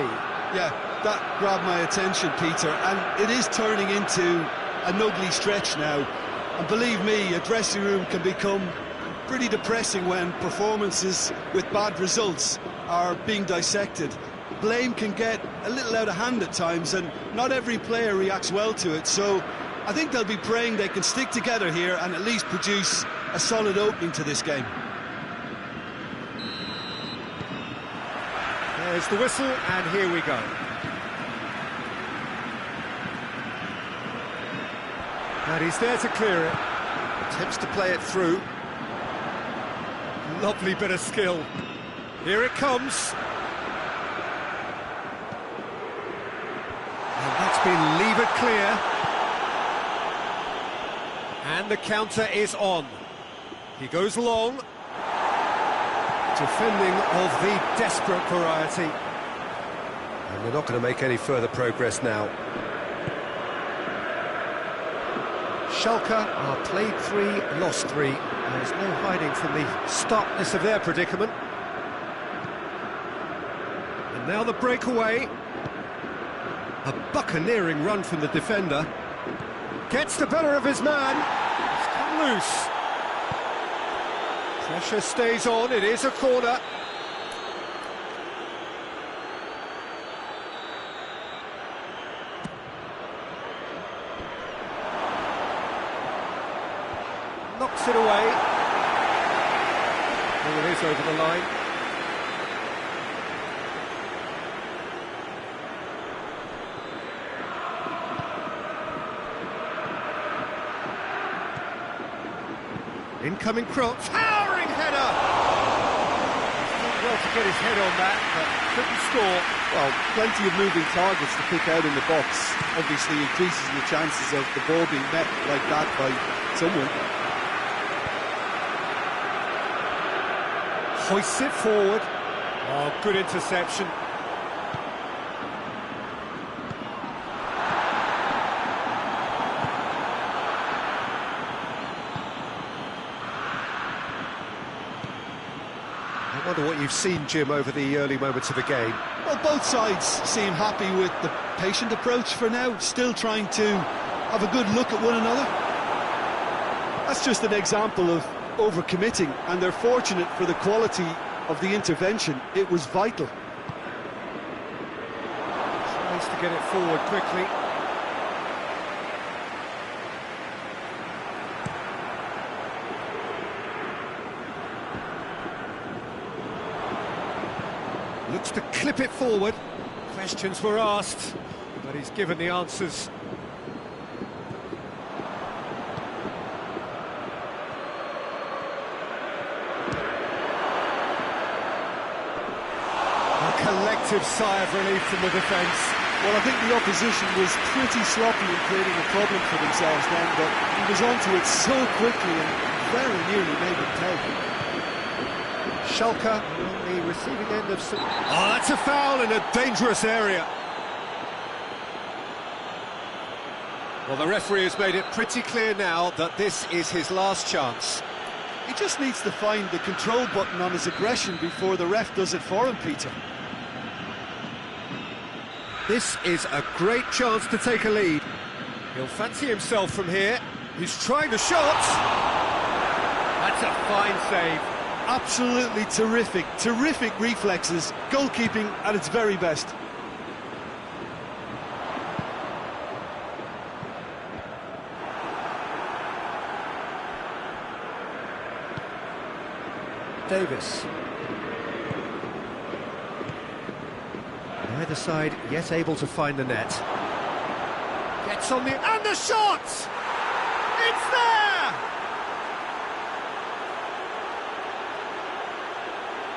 Yeah, that grabbed my attention, Peter, and it is turning into an ugly stretch now. And believe me, a dressing room can become pretty depressing when performances with bad results are being dissected. Blame can get a little out of hand at times, and not every player reacts well to it, so I think they'll be praying they can stick together here and at least produce a solid opening to this game. There's the whistle, and here we go. And he's there to clear it. Attempts to play it through. Lovely bit of skill. Here it comes. And that's been levered clear. And the counter is on. He goes long. Defending of the desperate variety. And they're not going to make any further progress now. Schalke are played 3, lost 3. There's no hiding from the starkness of their predicament. And now the breakaway. A buccaneering run from the defender. Gets the better of his man. It's come loose. Pressure stays on, it is a corner. Knocks it away. Oh, it is over the line. Incoming cross, towering header! He's done well to get his head on that, but couldn't score. Well, plenty of moving targets to pick out in the box. Obviously increases the chances of the ball being met like that by someone. Hoists it forward. Oh, good interception. I wonder what you've seen, Jim, over the early moments of the game. Well, both sides seem happy with the patient approach for now, still trying to have a good look at one another. That's just an example of overcommitting, and they're fortunate for the quality of the intervention. It was vital. Tries to get it forward quickly. Looks to clip it forward. Questions were asked, but he's given the answers. A collective sigh of relief from the defence. Well, I think the opposition was pretty sloppy in creating a problem for themselves then, but he was onto it so quickly and very nearly made it take. Schalke on the receiving end of some... Oh, that's a foul in a dangerous area. Well, the referee has made it pretty clear now that this is his last chance. He just needs to find the control button on his aggression before the ref does it for him, Peter. This is a great chance to take a lead. He'll fancy himself from here. He's trying the shot. That's a fine save. Absolutely terrific, terrific reflexes, goalkeeping at its very best. Davis. Neither side yet able to find the net. Gets on the... and the shot! It's there!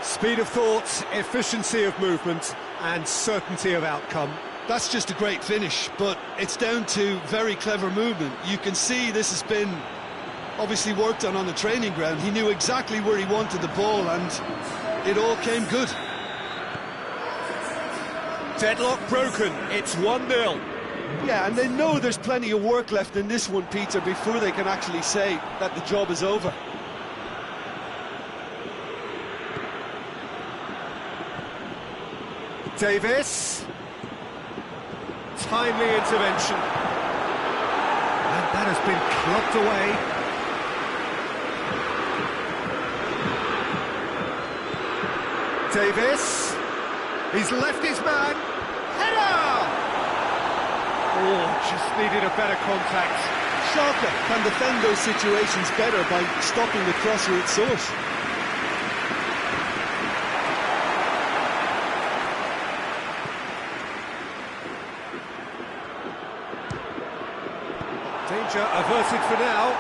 Speed of thought, efficiency of movement, and certainty of outcome. That's just a great finish, but it's down to very clever movement. You can see this has been obviously worked on the training ground. He knew exactly where he wanted the ball, and it all came good. Deadlock broken, it's 1-0. Yeah, and they know there's plenty of work left in this one, Peter, before they can actually say that the job is over. Davis. Timely intervention. And that has been clubbed away. Davis. He's left his man. Header! Oh, just needed a better contact. Schalke can defend those situations better by stopping the cross at its source. Danger averted for now.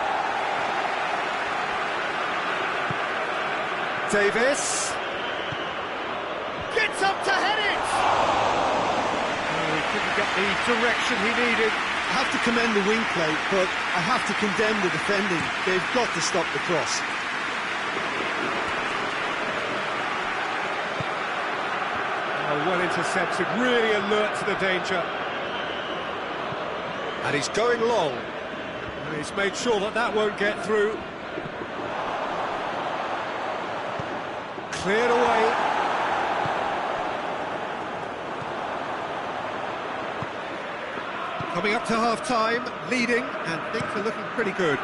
Davis gets up to head it. Oh, he couldn't get the direction he needed. I have to commend the wing play, but I have to condemn the defending. They've got to stop the cross. Oh, well intercepted, really alert to the danger. And he's going long. And he's made sure that that won't get through. Cleared away. Coming up to half-time, leading, and things are looking pretty good.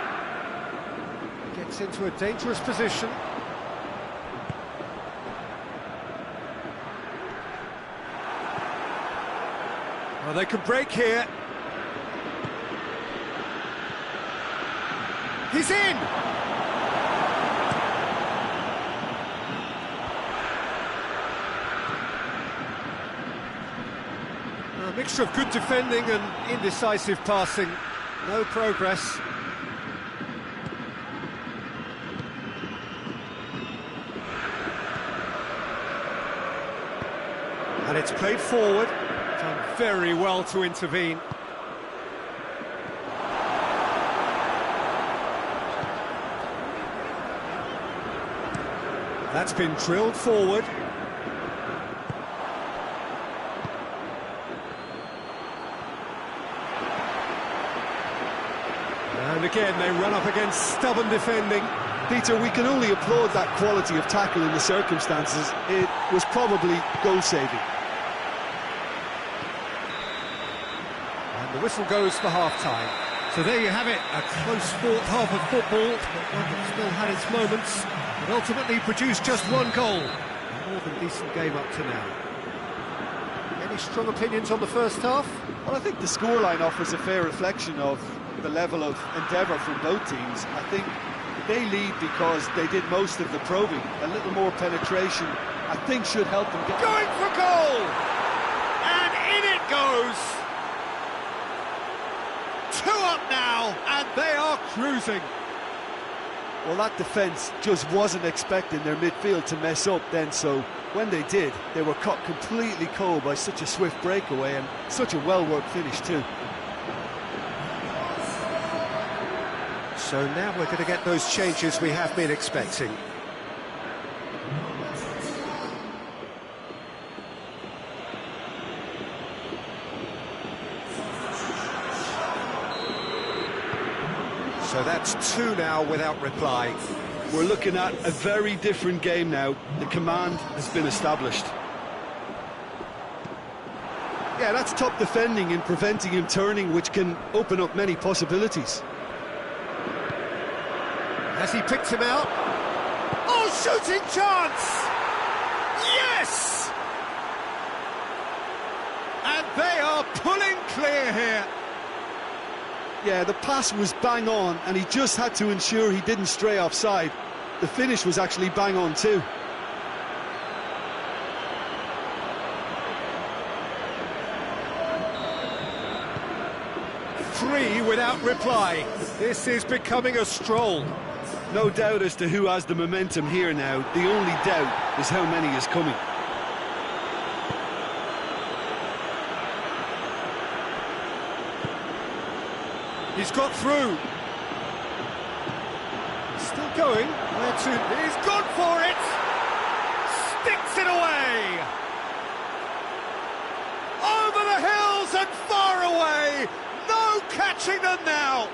Gets into a dangerous position. Well, they can break here. He's in! A mixture of good defending and indecisive passing. No progress. And it's played forward. Done very well to intervene. That's been drilled forward. And again, they run up against stubborn defending. Peter, we can only applaud that quality of tackle in the circumstances. It was probably goal-saving. And the whistle goes for half-time. So there you have it, a close-fought half of football, but one that still had its moments, but ultimately produced just one goal. A more than decent game up to now. Any strong opinions on the first half? Well, I think the scoreline offers a fair reflection of the level of endeavour from both teams. I think they lead because they did most of the probing. A little more penetration, I think, should help them get... Going for goal! And in it goes! 2 up now, and they are cruising. Well, that defence just wasn't expecting their midfield to mess up then, so when they did, they were caught completely cold by such a swift breakaway and such a well-worked finish too. So now we're going to get those changes we have been expecting. So that's 2 now without reply. We're looking at a very different game now. The command has been established. Yeah, that's top defending and preventing him turning, which can open up many possibilities. Has he picked him out? Oh, shooting chance! Yes! And they are pulling clear here. Yeah, the pass was bang on, and he just had to ensure he didn't stray offside. The finish was actually bang on too. Three without reply. This is becoming a stroll. No doubt as to who has the momentum here now. The only doubt is how many is coming. He's got through. Still going. Where to? He's gone for it. Sticks it away. Over the hills and far away. No catching them now.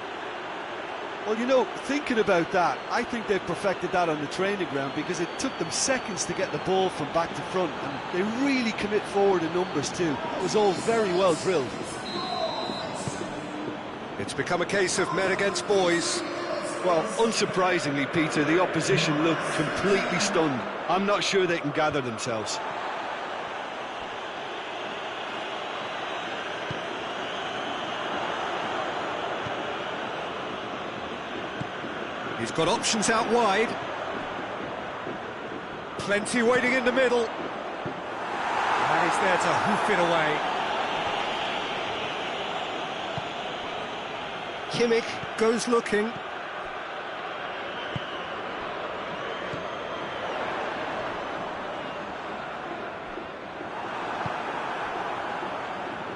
Well, you know, thinking about that, I think they've perfected that on the training ground because it took them seconds to get the ball from back to front, and they really commit forward in numbers too. That was all very well drilled. It's become a case of men against boys. Well, unsurprisingly, Peter, the opposition look completely stunned. I'm not sure they can gather themselves. He's got options out wide. Plenty waiting in the middle. And he's there to hoof it away. Kimmich goes looking.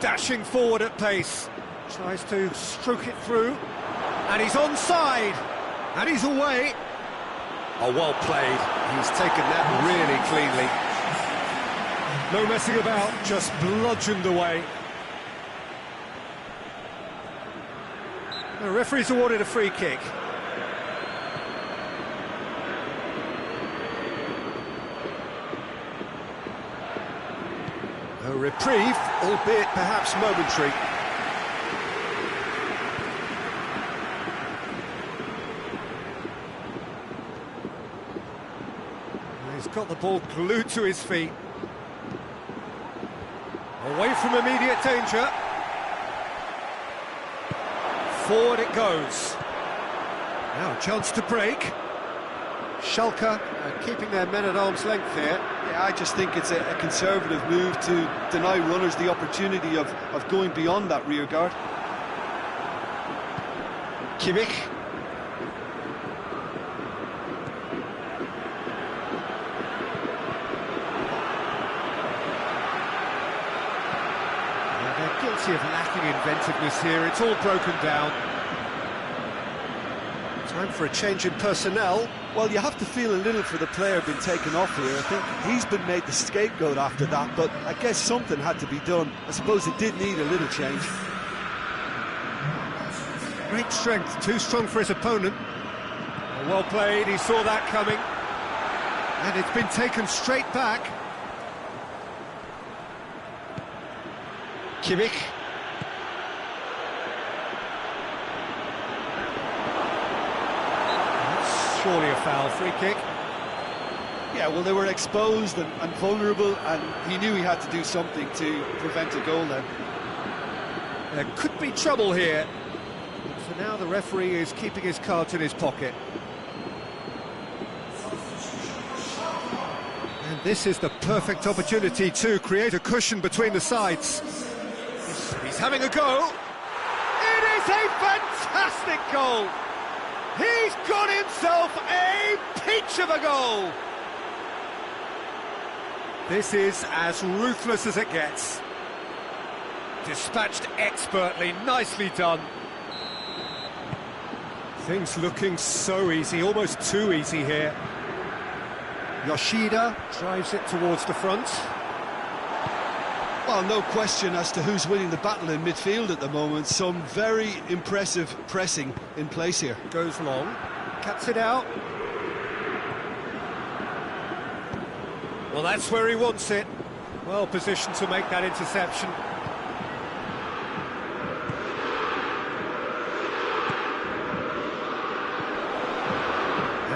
Dashing forward at pace. Tries to stroke it through. And he's onside. And he's away. Oh, well played. He's taken that really cleanly. No messing about, just bludgeoned away. The referee's awarded a free kick. A reprieve, albeit perhaps momentary. got the ball glued to his feet. Away from immediate danger. Forward it goes. Now a chance to break. Schalke keeping their men at arm's length here. Yeah, I just think it's a conservative move to deny runners the opportunity of going beyond that rear guard. Kimmich. They're guilty of lacking inventiveness here. It's all broken down. Time for a change in personnel. Well, you have to feel a little for the player being taken off here. I think he's been made the scapegoat after that, but I guess something had to be done. I suppose it did need a little change. Great strength, too strong for his opponent. Well played, he saw that coming. And it's been taken straight back. Kimmich. That's surely a foul, free kick. Yeah, well, they were exposed and vulnerable, and he knew he had to do something to prevent a goal then. There could be trouble here. But for now, the referee is keeping his cards in his pocket. And this is the perfect opportunity to create a cushion between the sides. He's having a go. It is a fantastic goal. He's got himself a peach of a goal. This is as ruthless as it gets. Dispatched expertly, nicely done. Things looking so easy, almost too easy here. Yoshida drives it towards the front. Well, no question as to who's winning the battle in midfield at the moment. Some very impressive pressing in place here. Goes long, cuts it out. Well, that's where he wants it. Well positioned to make that interception.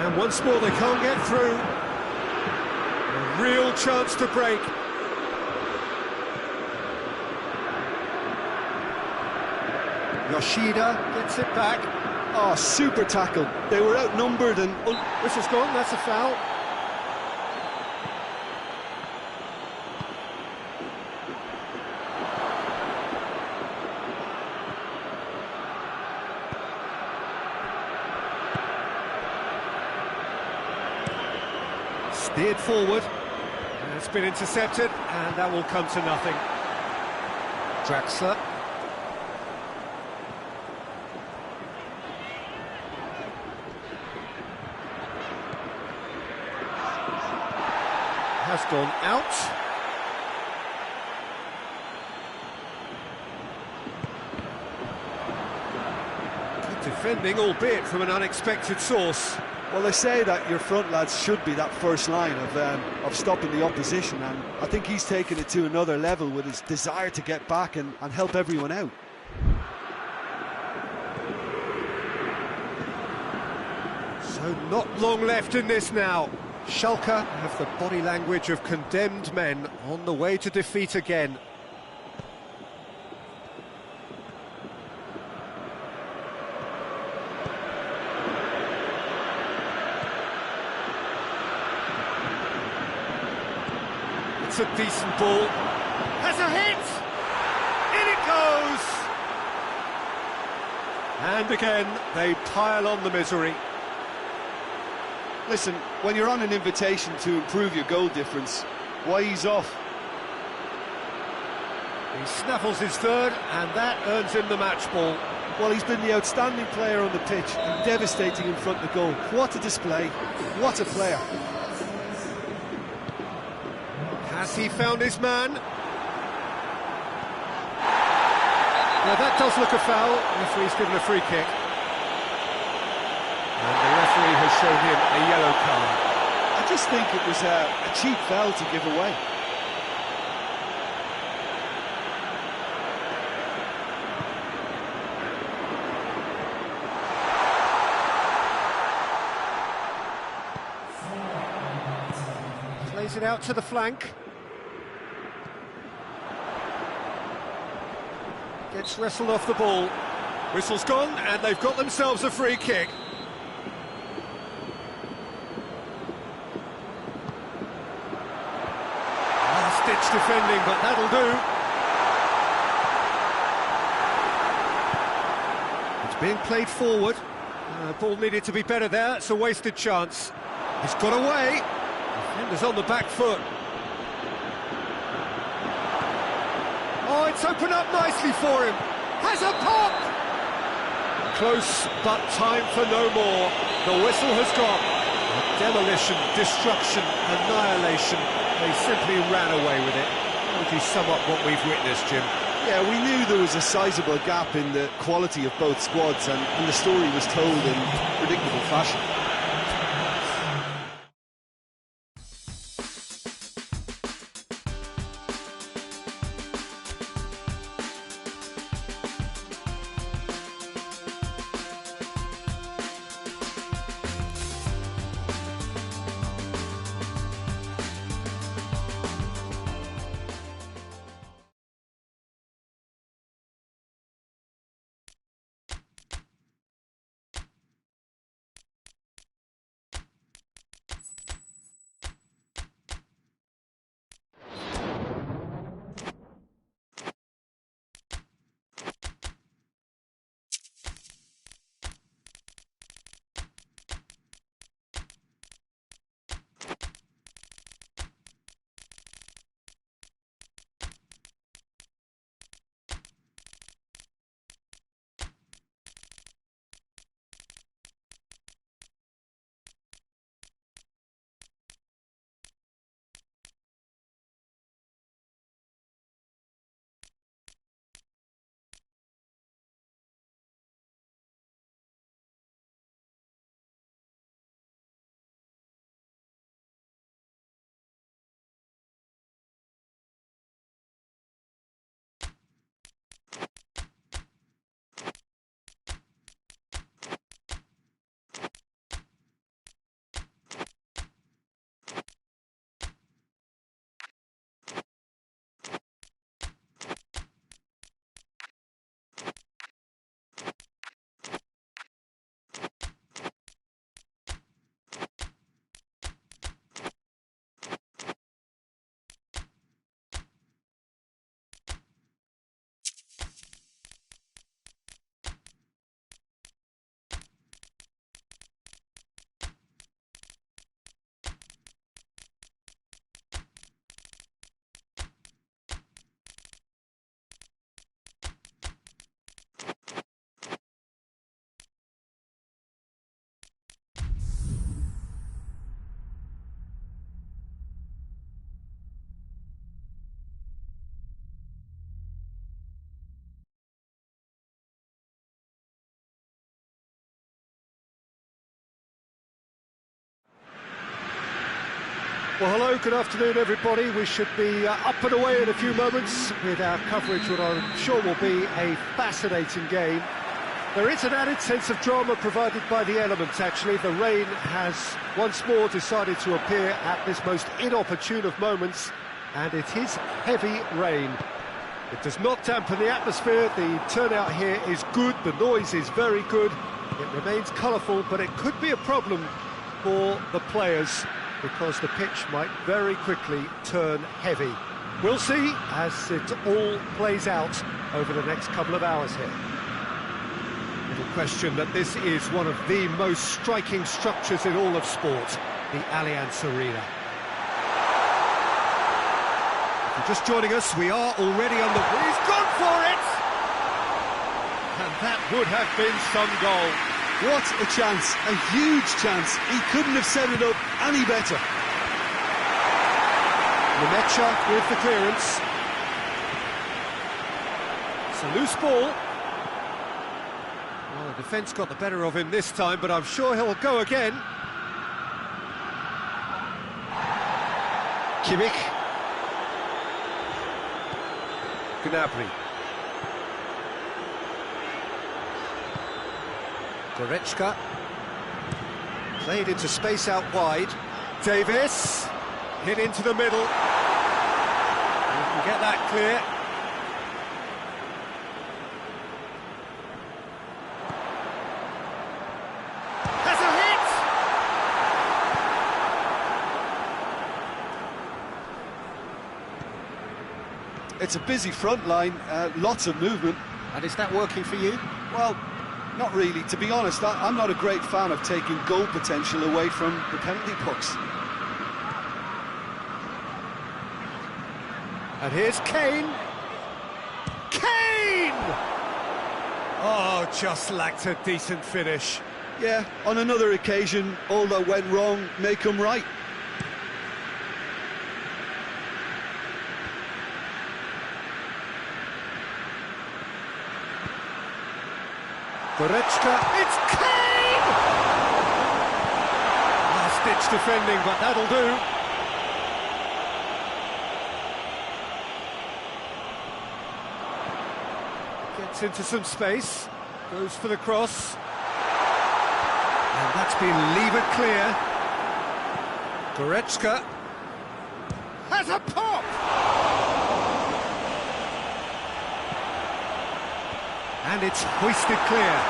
And once more they can't get through. A real chance to break. Yoshida gets it back. Oh, super tackle. They were outnumbered and... Whistle's gone, that's a foul. Steered forward. It's been intercepted, and that will come to nothing. Draxler. Has gone out. Good defending, albeit from an unexpected source. Well, they say that your front lads should be that first line of stopping the opposition, and I think he's taken it to another level with his desire to get back and help everyone out. So not long left in this now. Schalke have the body language of condemned men on the way to defeat again. It's a decent ball. Has a hit! In it goes! And again, they pile on the misery. Listen, when you're on an invitation to improve your goal difference, why ease off? He snaffles his third, and that earns him the match ball. Well, he's been the outstanding player on the pitch and devastating in front of goal. What a display, what a player. Has he found his man? Now that does look a foul. The referee's given a free kick. And the referee has shown him a yellow card. I just think it was a cheap foul to give away. Plays it out to the flank. Gets wrestled off the ball. Whistle's gone, and they've got themselves a free kick. Last-ditch defending, but that'll do. It's being played forward. Ball needed to be better there. It's a wasted chance. He's got away. Defender's on the back foot. Oh, it's opened up nicely for him. Has a pop! Close, but time for no more. The whistle has gone. Demolition, destruction, annihilation. They simply ran away with it. How would you sum up what we've witnessed, Jim? Yeah, we knew there was a sizable gap in the quality of both squads, and the story was told in predictable fashion. Well, hello, good afternoon, everybody. We should be up and away in a few moments with our coverage, what I'm sure will be a fascinating game. There is an added sense of drama provided by the elements, actually. The rain has once more decided to appear at this most inopportune of moments, and it is heavy rain. It does not dampen the atmosphere. The turnout here is good, the noise is very good. It remains colourful, but it could be a problem for the players, because the pitch might very quickly turn heavy. We'll see as it all plays out over the next couple of hours here. Little question that this is one of the most striking structures in all of sport, the Allianz Arena. If you're just joining us, we are already on the... He's gone for it! And that would have been some goal. What a chance, a huge chance. He couldn't have set it up any better. Nemecha with the clearance. It's a loose ball. Well, the defence got the better of him this time, but I'm sure he'll go again. Kimmich. Gnabry. Goretzka. Played into space out wide. Davis. Hit into the middle. You can get that clear. Has a hit! It's a busy front line, lots of movement. And is that working for you? Well, not really. To be honest, I'm not a great fan of taking goal potential away from the penalty box. And here's Kane. Kane! Oh, just lacked a decent finish. Yeah, on another occasion, all that went wrong may come right. Goretzka, it's Kane! Last-ditch defending, but that'll do. Gets into some space, goes for the cross. And that's been levered clear. Goretzka has a pop! And it's hoisted clear.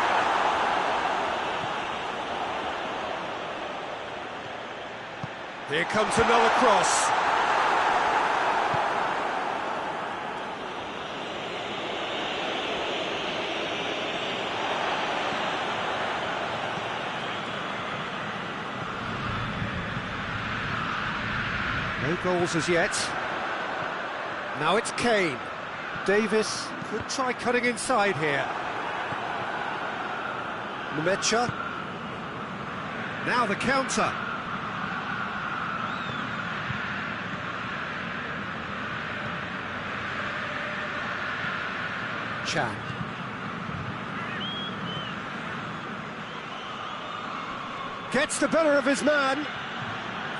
Here comes another cross. No goals as yet. Now it's Kane. Davis could try cutting inside here. Nmecha. Now the counter. Chan. Gets the better of his man.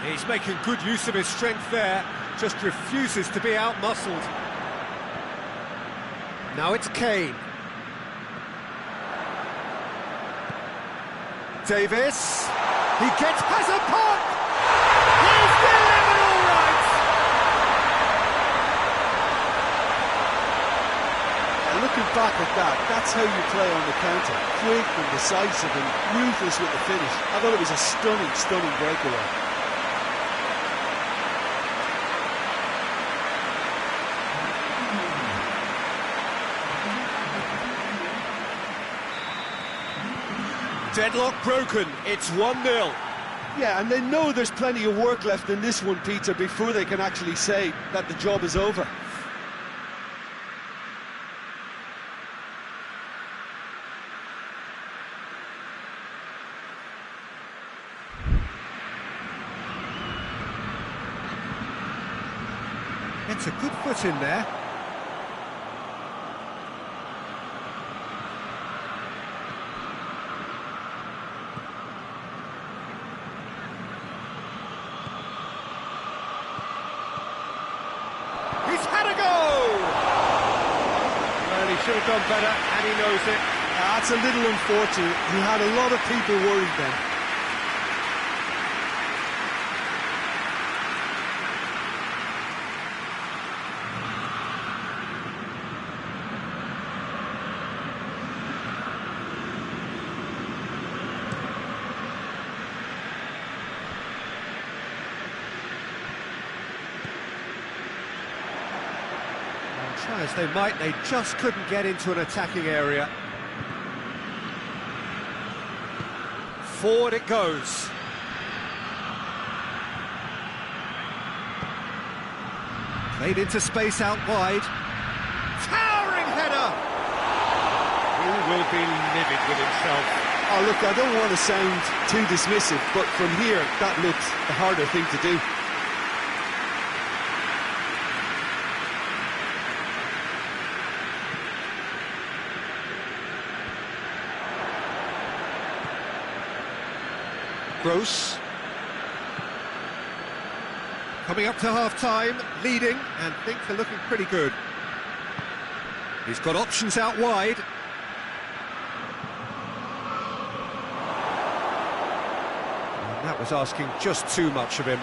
He's making good use of his strength there. Just refuses to be out-muscled. Now it's Kane. Davis. He has a pop! He's delivered all right! And looking back at that, that's how you play on the counter. Quick and decisive and ruthless with the finish. I thought it was a stunning, stunning breakaway. Deadlock broken, it's 1-0. Yeah, and they know there's plenty of work left in this one, Peter, before they can actually say that the job is over. It's a good foot in there. Should have done better, and he knows it. That's a little unfortunate. He had a lot of people worried then. Try as they might, they just couldn't get into an attacking area. Forward it goes. Played into space out wide. Towering header! He will be livid with himself. Oh, look, I don't want to sound too dismissive, but from here, that looks the harder thing to do. Gross. Coming up to half-time, leading, and think they're looking pretty good. He's got options out wide. And that was asking just too much of him.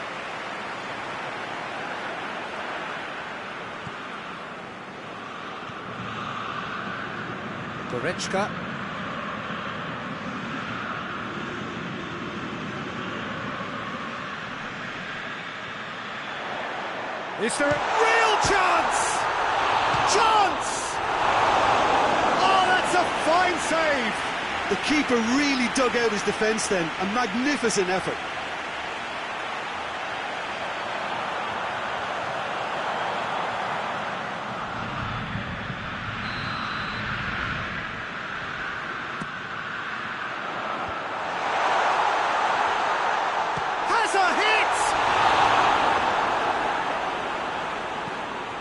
Goretzka. Is there a real chance? Chance! Oh, that's a fine save! The keeper really dug out his defence then. A magnificent effort. Has a hit!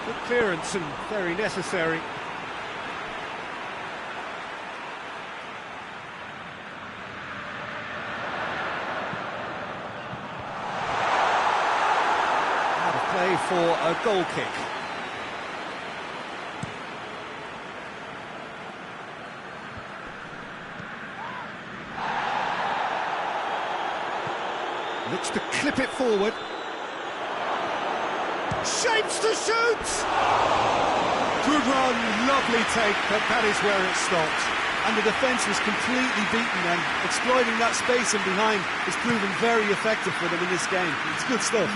Good clearance and very necessary. Play for a goal kick. Looks to clip it forward. Shapes to shoot! Good run, lovely take, but that is where it stopped. And the defence was completely beaten then. Exploiting that space in behind has proven very effective for them in this game. It's good stuff.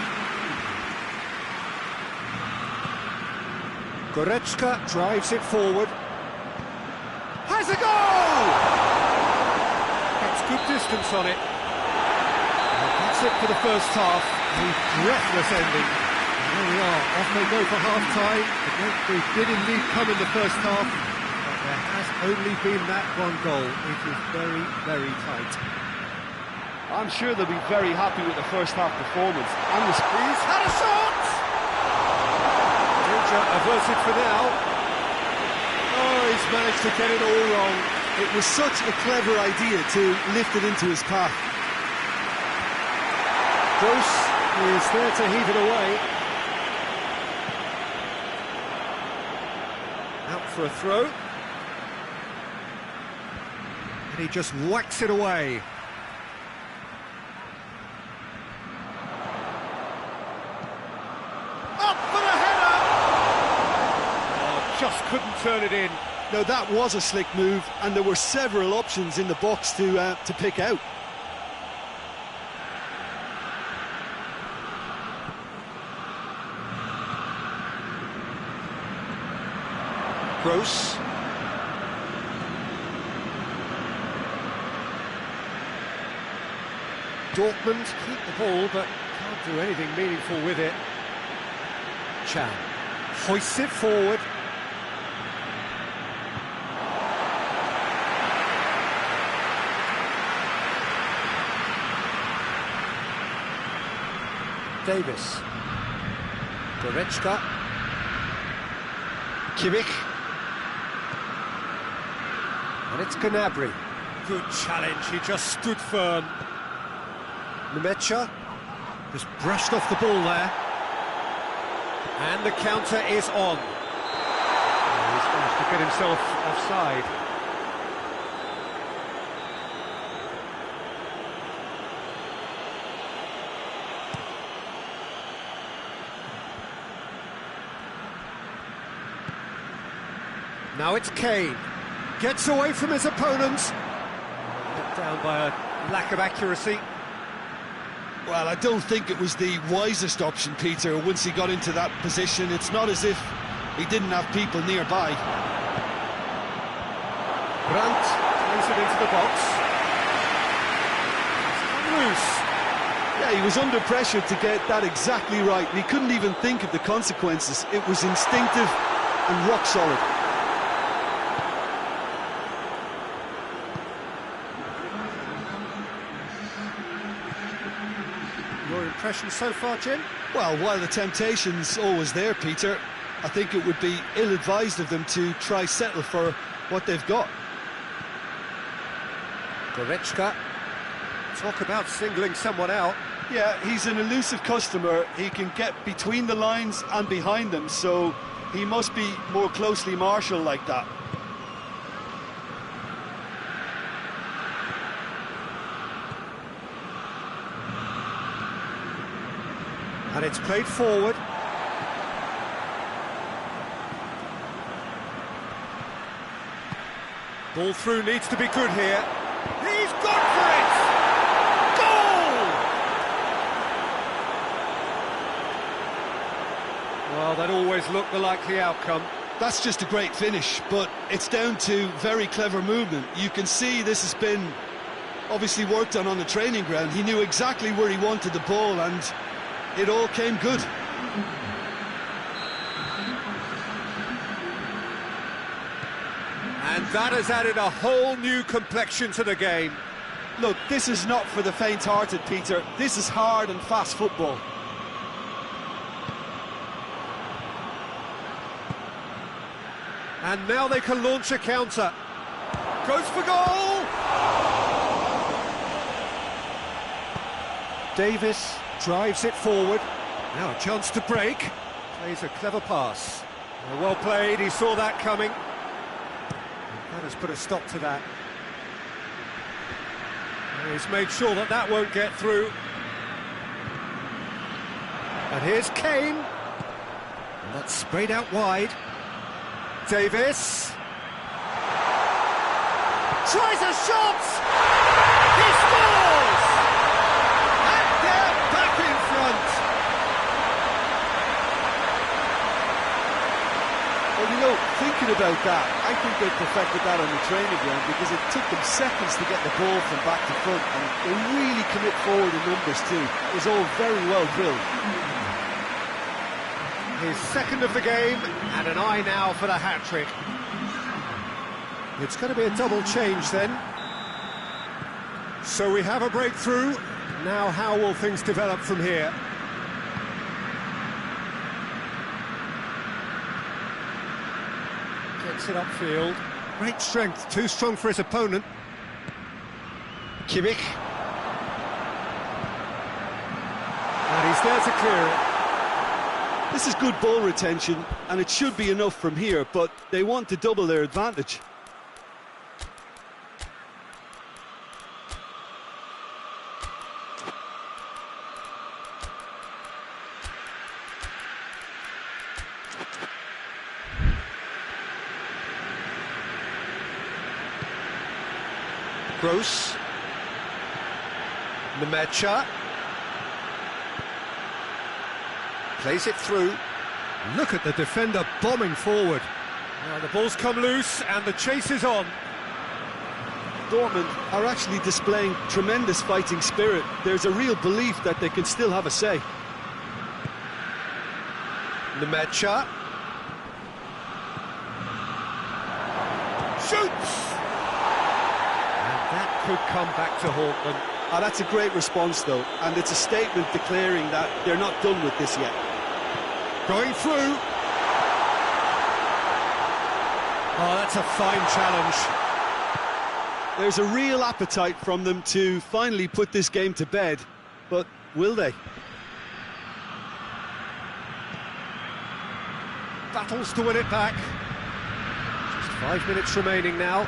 Goretzka drives it forward. Has a goal! Gets good distance on it. And that's it for the first half. A breathless ending. And there we are, off they go for half-time. They did indeed come in the first half, but there has only been that one goal. It is very, very tight. I'm sure they'll be very happy with the first half performance. And the squeeze. Had a shot! Averted for now. Oh, he's managed to get it all wrong. It was such a clever idea to lift it into his path. Bruce is there to heave it away. Out for a throw. And he just whacks it away. Just couldn't turn it in. No, that was a slick move, and there were several options in the box to pick out. Gross. Dortmund keep the ball, but can't do anything meaningful with it. Chan hoists it forward. Davis. Goretzka. Kimmich. And it's Gnabry. Good challenge, he just stood firm. Nemecha just brushed off the ball there. And the counter is on. Oh, he's managed to get himself offside. Now it's Kane. Gets away from his opponent. Let down by a lack of accuracy. Well, I don't think it was the wisest option, Peter, once he got into that position. It's not as if he didn't have people nearby. Brandt plays it into the box. It's loose. Yeah, he was under pressure to get that exactly right, and he couldn't even think of the consequences. It was instinctive and rock solid. Your impression so far, Jim? Well, while the temptation's always there, Peter, I think it would be ill-advised of them to try settle for what they've got. Goretzka. Talk about singling someone out. Yeah, he's an elusive customer. He can get between the lines and behind them, so he must be more closely marshalled like that. And it's played forward. Ball through needs to be good here. He's gone for it! Goal! Well, that always looked the likely outcome. That's just a great finish, but it's down to very clever movement. You can see this has been obviously worked on the training ground. He knew exactly where he wanted the ball, and it all came good. And that has added a whole new complexion to the game. Look, this is not for the faint-hearted, Peter. This is hard and fast football. And now they can launch a counter. Goes for goal! Davis drives it forward. Now a chance to break. Plays a clever pass. Well played, he saw that coming. That has put a stop to that. And he's made sure that that won't get through. And here's Kane. And that's sprayed out wide. Davis. Tries a shot! He scores! And they're back in front. Well, you know, thinking about that, I think they perfected that on the training ground because it took them seconds to get the ball from back to front, and they really commit forward in numbers too. It was all very well drilled. His second of the game, and an eye now for the hat-trick. It's going to be a double change then. So we have a breakthrough. Now how will things develop from here? Gets it upfield. Great strength, too strong for his opponent. Kimmich. And he's there to clear it. This is good ball retention, and it should be enough from here, but they want to double their advantage. Gross. Nemecha. Plays it through. Look at the defender bombing forward. Now the ball's come loose and the chase is on. Dortmund are actually displaying tremendous fighting spirit. There's a real belief that they can still have a say. Nemecha. Shoots! And that could come back to haunt them. Oh, that's a great response, though, and it's a statement declaring that they're not done with this yet. Going through. Oh, that's a fine challenge. There's a real appetite from them to finally put this game to bed, but will they? Battles to win it back. Just 5 minutes remaining now.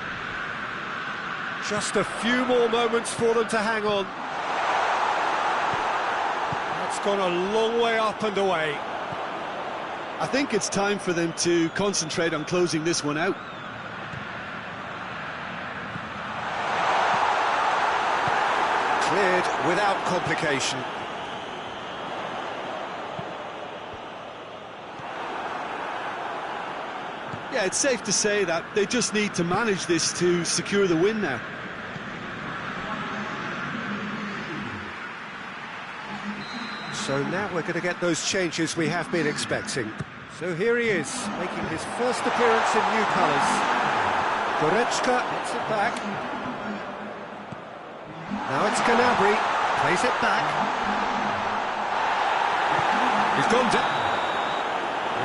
Just a few more moments for them to hang on. That's gone a long way up and away. I think it's time for them to concentrate on closing this one out. Cleared without complication. Yeah, it's safe to say that they just need to manage this to secure the win now. So now we're going to get those changes we have been expecting. So here he is, making his first appearance in new colours. Goretzka hits it back. Now it's Gnabry, plays it back. He's gone down.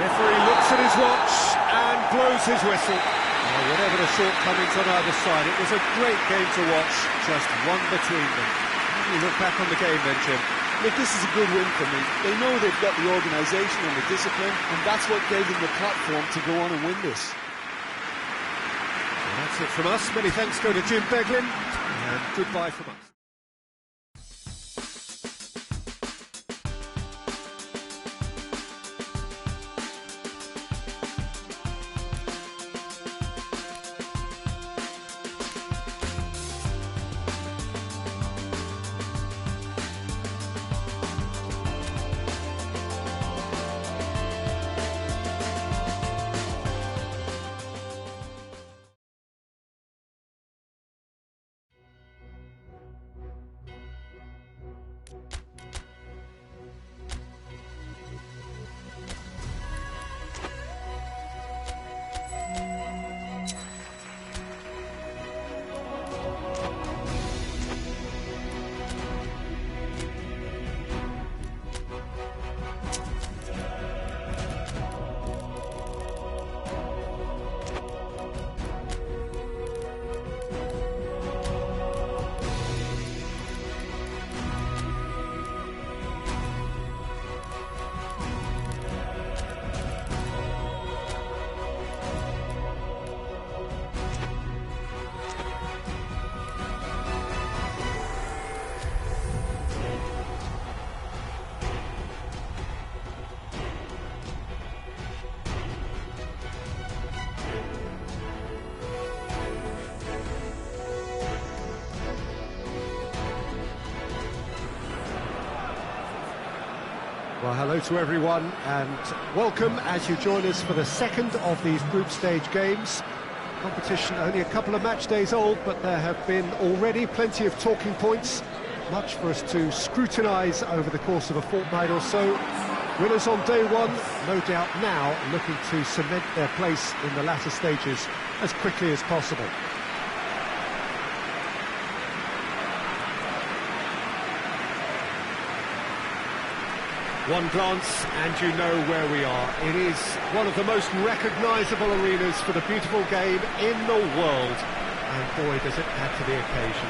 Referee looks at his watch and blows his whistle. Well, whatever the shortcomings on either side, it was a great game to watch, just one between them. How do you look back on the game then, Jim? Look, this is a good win for me. They know they've got the organisation and the discipline, and that's what gave them the platform to go on and win this. Well, that's it from us. Many thanks go to Jim Beglin, and goodbye from us. Well, hello to everyone and welcome as you join us for the second of these group stage games. Competition only a couple of match days old, but there have been already plenty of talking points, much for us to scrutinise over the course of a fortnight or so. Winners on day one, no doubt now looking to cement their place in the latter stages as quickly as possible. One glance and you know where we are. It is one of the most recognisable arenas for the beautiful game in the world. And boy, does it add to the occasion.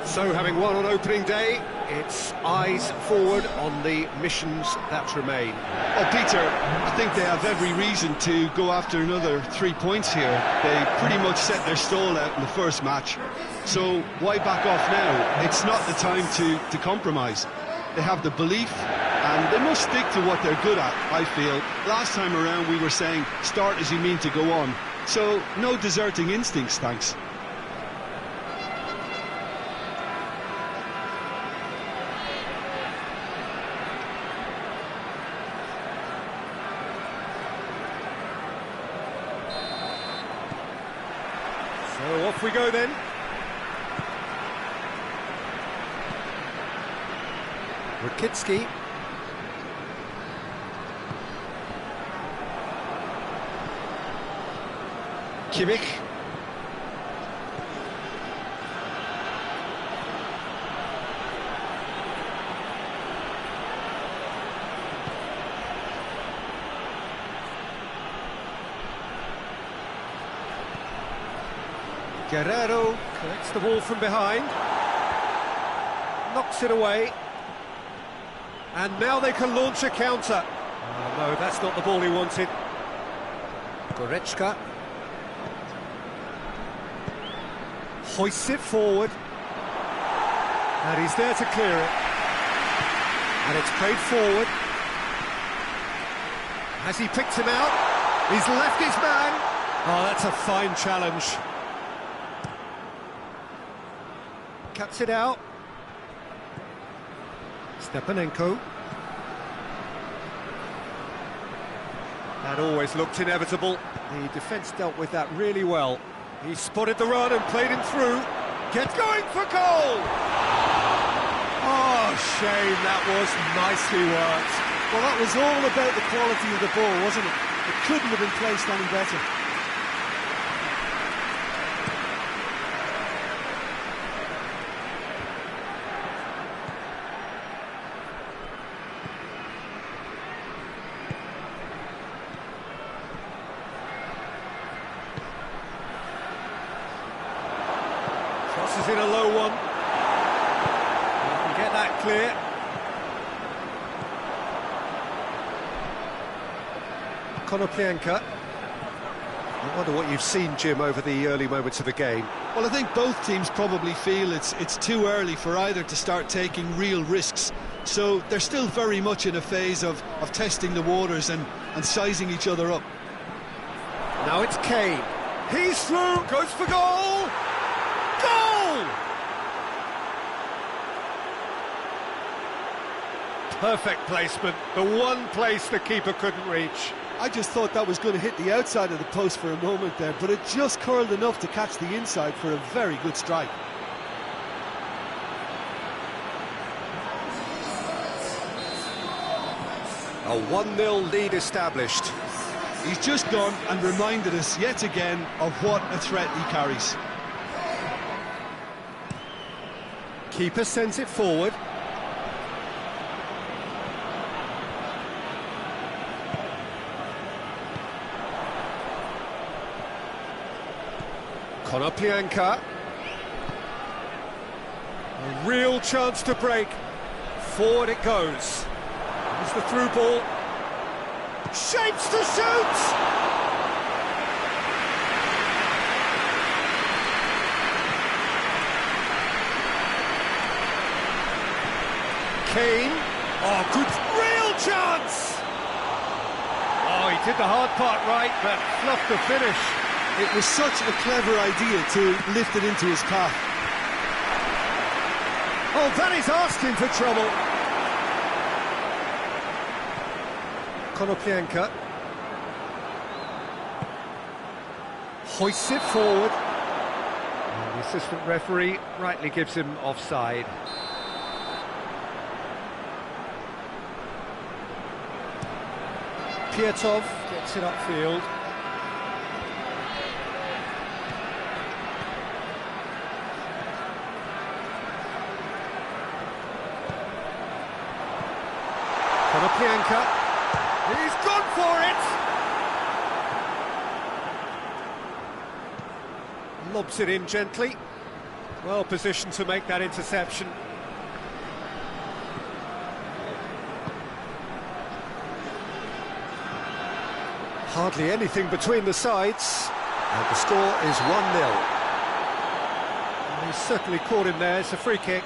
So, having won on opening day, it's eyes forward on the missions that remain. Oh, Peter, I think they have every reason to go after another 3 points here. They pretty much set their stall out in the first match. So, why back off now? It's not the time to compromise. They have the belief, and they must stick to what they're good at, I feel. Last time around, we were saying, start as you mean to go on. So, no deserting instincts, thanks. So off we go then. Rakitsky. Kimmich. Guerrero collects the ball from behind, knocks it away, and now they can launch a counter. Oh, no, that's not the ball he wanted. Goretzka hoists it forward, and he's there to clear it, and it's played forward. Has he picked him out? He's left his man. Oh, that's a fine challenge. Cuts it out. Stepanenko. That always looked inevitable. The defence dealt with that really well. He spotted the run and played him through. Gets going for goal! Oh, shame, that was nicely worked. Well, that was all about the quality of the ball, wasn't it? It couldn't have been placed any better. Crosses in a low one. You can get that clear. Konoplyanka. I wonder what you've seen, Jim, over the early moments of the game. Well, I think both teams probably feel it's too early for either to start taking real risks. So they're still very much in a phase of testing the waters and sizing each other up. Now it's Kane. He's through, goes for goal! Goal! Perfect placement, the one place the keeper couldn't reach. I just thought that was going to hit the outside of the post for a moment there, but it just curled enough to catch the inside for a very good strike. A 1-0 lead established. He's just gone and reminded us yet again of what a threat he carries. Keeper sends it forward. Konoplyanka. A real chance to break. Forward it goes. Here's the through ball. Shapes to shoot! Kane. Oh, good, real chance! Oh, he did the hard part right, but fluffed the finish. It was such a clever idea to lift it into his path. Oh, that is asking for trouble. Konoplyanka hoists it forward. And the assistant referee rightly gives him offside. Piatov gets it upfield. Konoplyanka, he's gone for it! Lobs it in gently. Well positioned to make that interception. Hardly anything between the sides, and the score is 1-0. He's certainly caught him there. It's a free kick.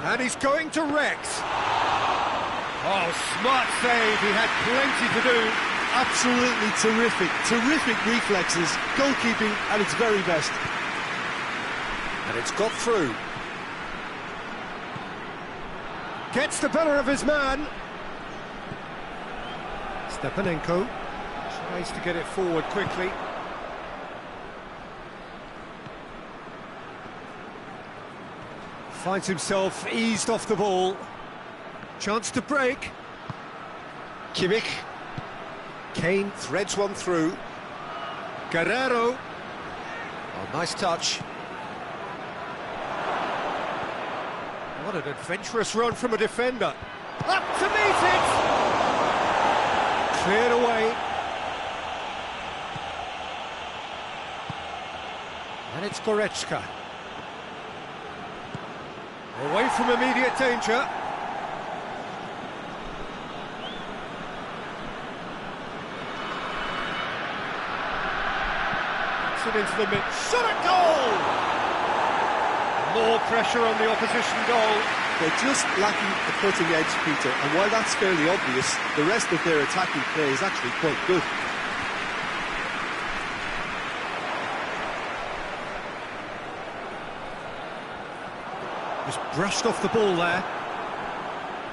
And he's going direct. Oh, smart save. He had plenty to do. Absolutely terrific. Terrific reflexes, goalkeeping at its very best. And it's got through. Gets the better of his man. Stepanenko tries to get it forward quickly. Finds himself eased off the ball. Chance to break. Kimmich. Kane threads one through. Guerrero. Oh, nice touch. What an adventurous run from a defender. Up to meet it! Cleared away. And it's Goretzka. Away from immediate danger. Gets it into the mid. Shot at goal! More pressure on the opposition goal. They're just lacking the cutting edge, Peter, and while that's fairly obvious, the rest of their attacking play is actually quite good. Just brushed off the ball there.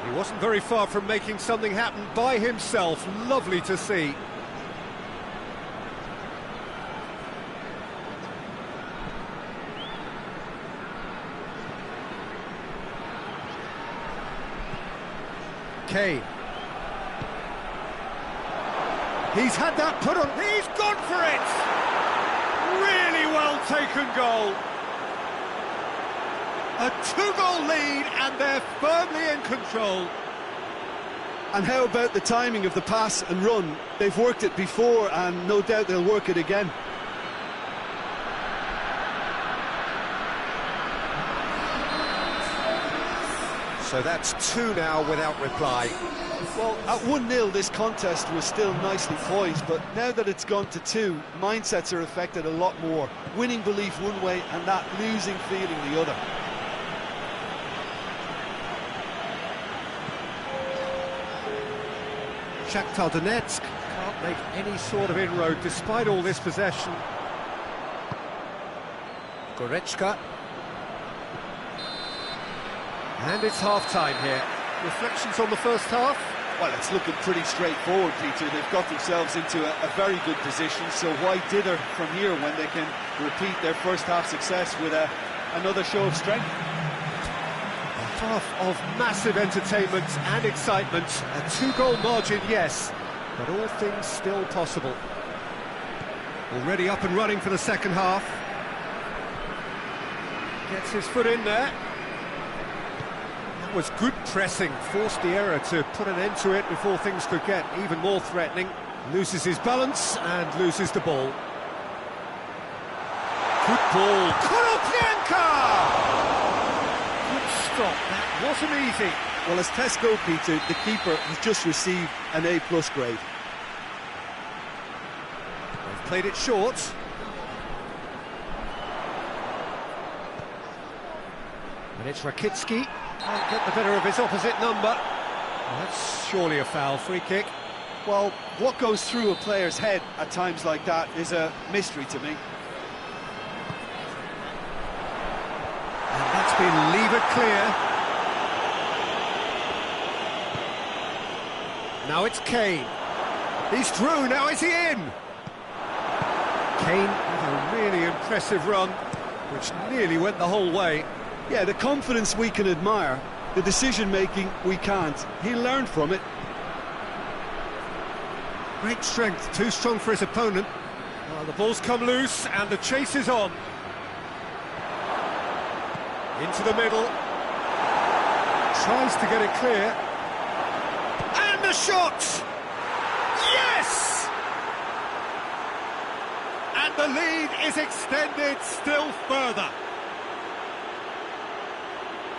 He wasn't very far from making something happen by himself. Lovely to see. Kane. He's had that put on. He's gone for it! Really well taken goal. A two-goal lead, and they're firmly in control. And how about the timing of the pass and run? They've worked it before, and no doubt they'll work it again. So that's two now without reply. Well, at 1-0 this contest was still nicely poised, but now that it's gone to 2, mindsets are affected a lot more. Winning belief one way and that losing feeling the other. Shakhtar Donetsk can't make any sort of inroad despite all this possession. Goretzka. And it's half-time here. Reflections on the first half? Well, it's looking pretty straightforward, Peter. They've got themselves into a very good position, so why dither from here when they can repeat their first half success with another show of strength? A half of massive entertainment and excitement. A two-goal margin, yes, but all things still possible. Already up and running for the second half. Gets his foot in there. Was good pressing, forced the error to put an end to it before things could get even more threatening. Loses his balance and loses the ball. Good ball, Konoplyanka! Good stop, that wasn't easy. Well, as tests go, Peter, the keeper has just received an A+ grade. They've played it short. And it's Rakitsky. Can't get the better of his opposite number. Well, that's surely a foul. Free kick. Well, what goes through a player's head at times like that is a mystery to me. And that's been levered clear. Now it's Kane. He's through, now is he in? Kane with a really impressive run, which nearly went the whole way. Yeah, the confidence we can admire, the decision-making we can't. He learned from it. Great strength, too strong for his opponent. Well, the ball's come loose and the chase is on. Into the middle. Tries to get it clear. And the shot! Yes! And the lead is extended still further.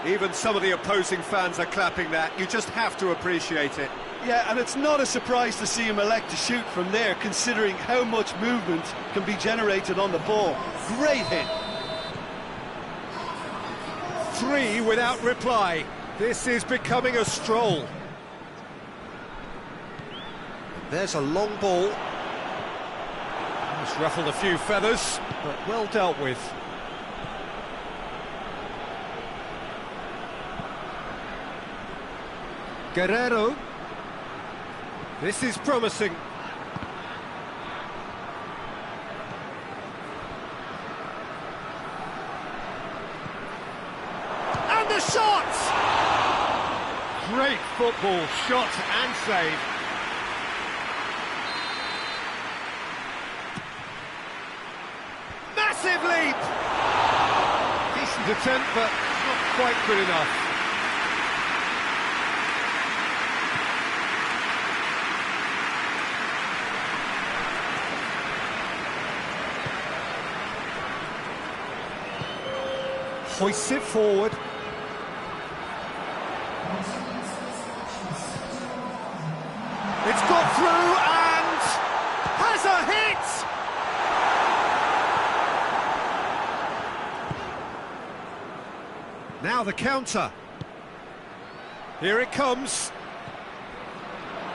Even some of the opposing fans are clapping that. You just have to appreciate it. Yeah, and it's not a surprise to see him elect to shoot from there, considering how much movement can be generated on the ball. Great hit. 3 without reply. This is becoming a stroll. There's a long ball. It's ruffled a few feathers, but well dealt with. Guerrero. This is promising. And the shot! Great football, shot and save. Massive leap! Decent attempt, but not quite good enough. Hoists it forward. It's got through and has a hit! Now the counter. Here it comes.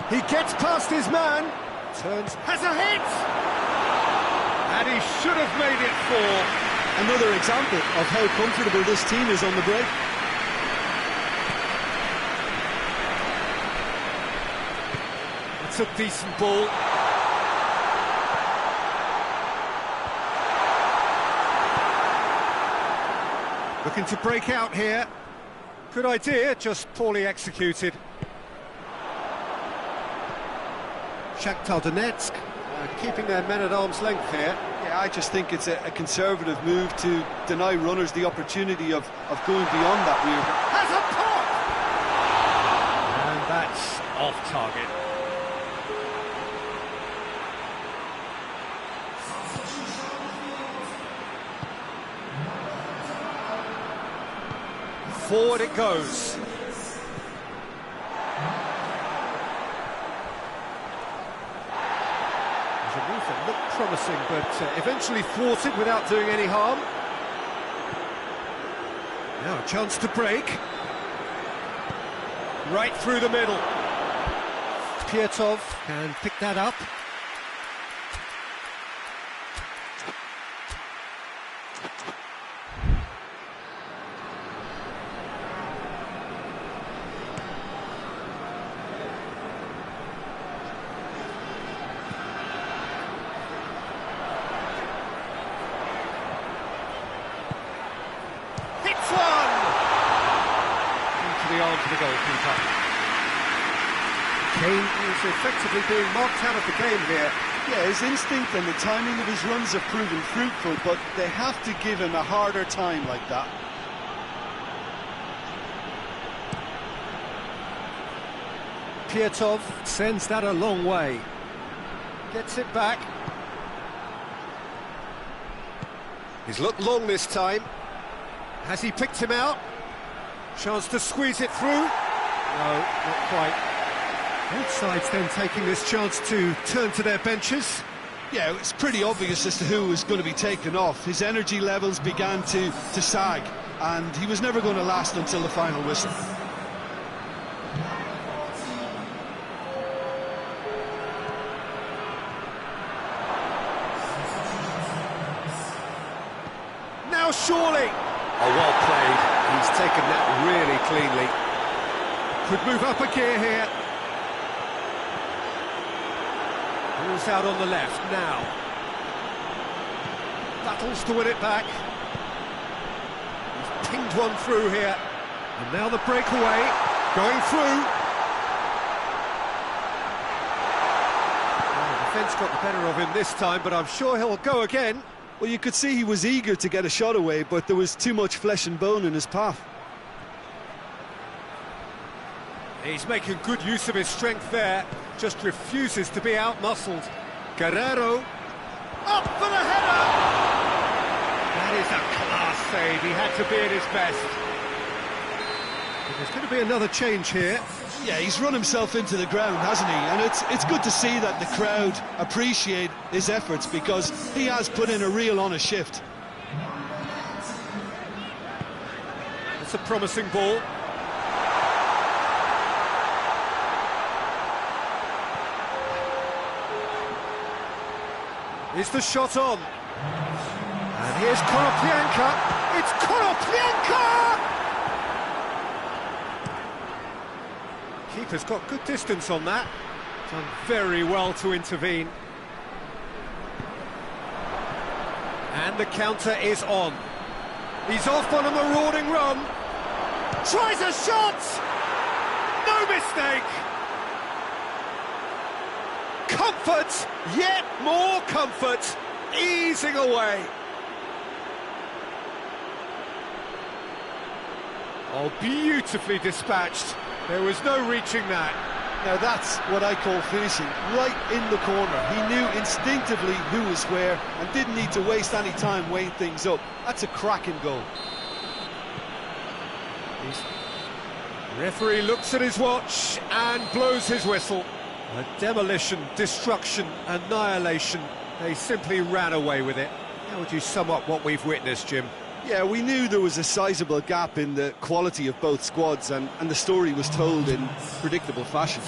He gets past his man. Turns, has a hit! And he should have made it 4. Another example of how comfortable this team is on the break. It's a decent ball. Looking to break out here. Good idea, just poorly executed. Shakhtar Donetsk keeping their men at arm's length here. Yeah, I just think it's a conservative move to deny runners the opportunity of going beyond that rear. Has a pop! And that's off target. Forward it goes. There's a move that looked promising, but eventually thwarted without doing any harm. Now a chance to break. Right through the middle. Pietov can pick that up. The arms of the goalkeeper. Kane is effectively being marked out of the game here. Yeah, his instinct and the timing of his runs have proven fruitful, but they have to give him a harder time like that. Pietov sends that a long way. Gets it back. He's looked long this time. Has he picked him out? Chance to squeeze it through. No, not quite. Both sides then taking this chance to turn to their benches. Yeah, it's pretty obvious as to who was going to be taken off. His energy levels began to sag. and he was never going to last until the final whistle. Now surely! Oh, well played. He's taken that really cleanly. Could move up a gear here. Ball's out on the left now. Battles to win it back. He's pinged one through here. And now the breakaway. Going through. Well, the defence got the better of him this time, but I'm sure he'll go again. Well, you could see he was eager to get a shot away, but there was too much flesh and bone in his path. He's making good use of his strength there, just refuses to be out-muscled. Guerrero, up for the header! That is a class save, he had to be at his best. But there's going to be another change here. Yeah, he's run himself into the ground, hasn't he? And it's good to see that the crowd appreciate his efforts, because he has put in a real honest shift. It's a promising ball. Is the shot on? And here's Konoplyanka. It's Konoplyanka! Keeper's got good distance on that. Done very well to intervene. And the counter is on. He's off on a marauding run. Tries a shot! No mistake! Comfort! Yet more comfort! Easing away. Oh, beautifully dispatched. There was no reaching that. Now that's what I call finishing, right in the corner. He knew instinctively who was where and didn't need to waste any time weighing things up. That's a cracking goal. The referee looks at his watch and blows his whistle. A demolition, destruction, annihilation. They simply ran away with it. How would you sum up what we've witnessed, Jim? Yeah, we knew there was a sizable gap in the quality of both squads, and the story was told in predictable fashion.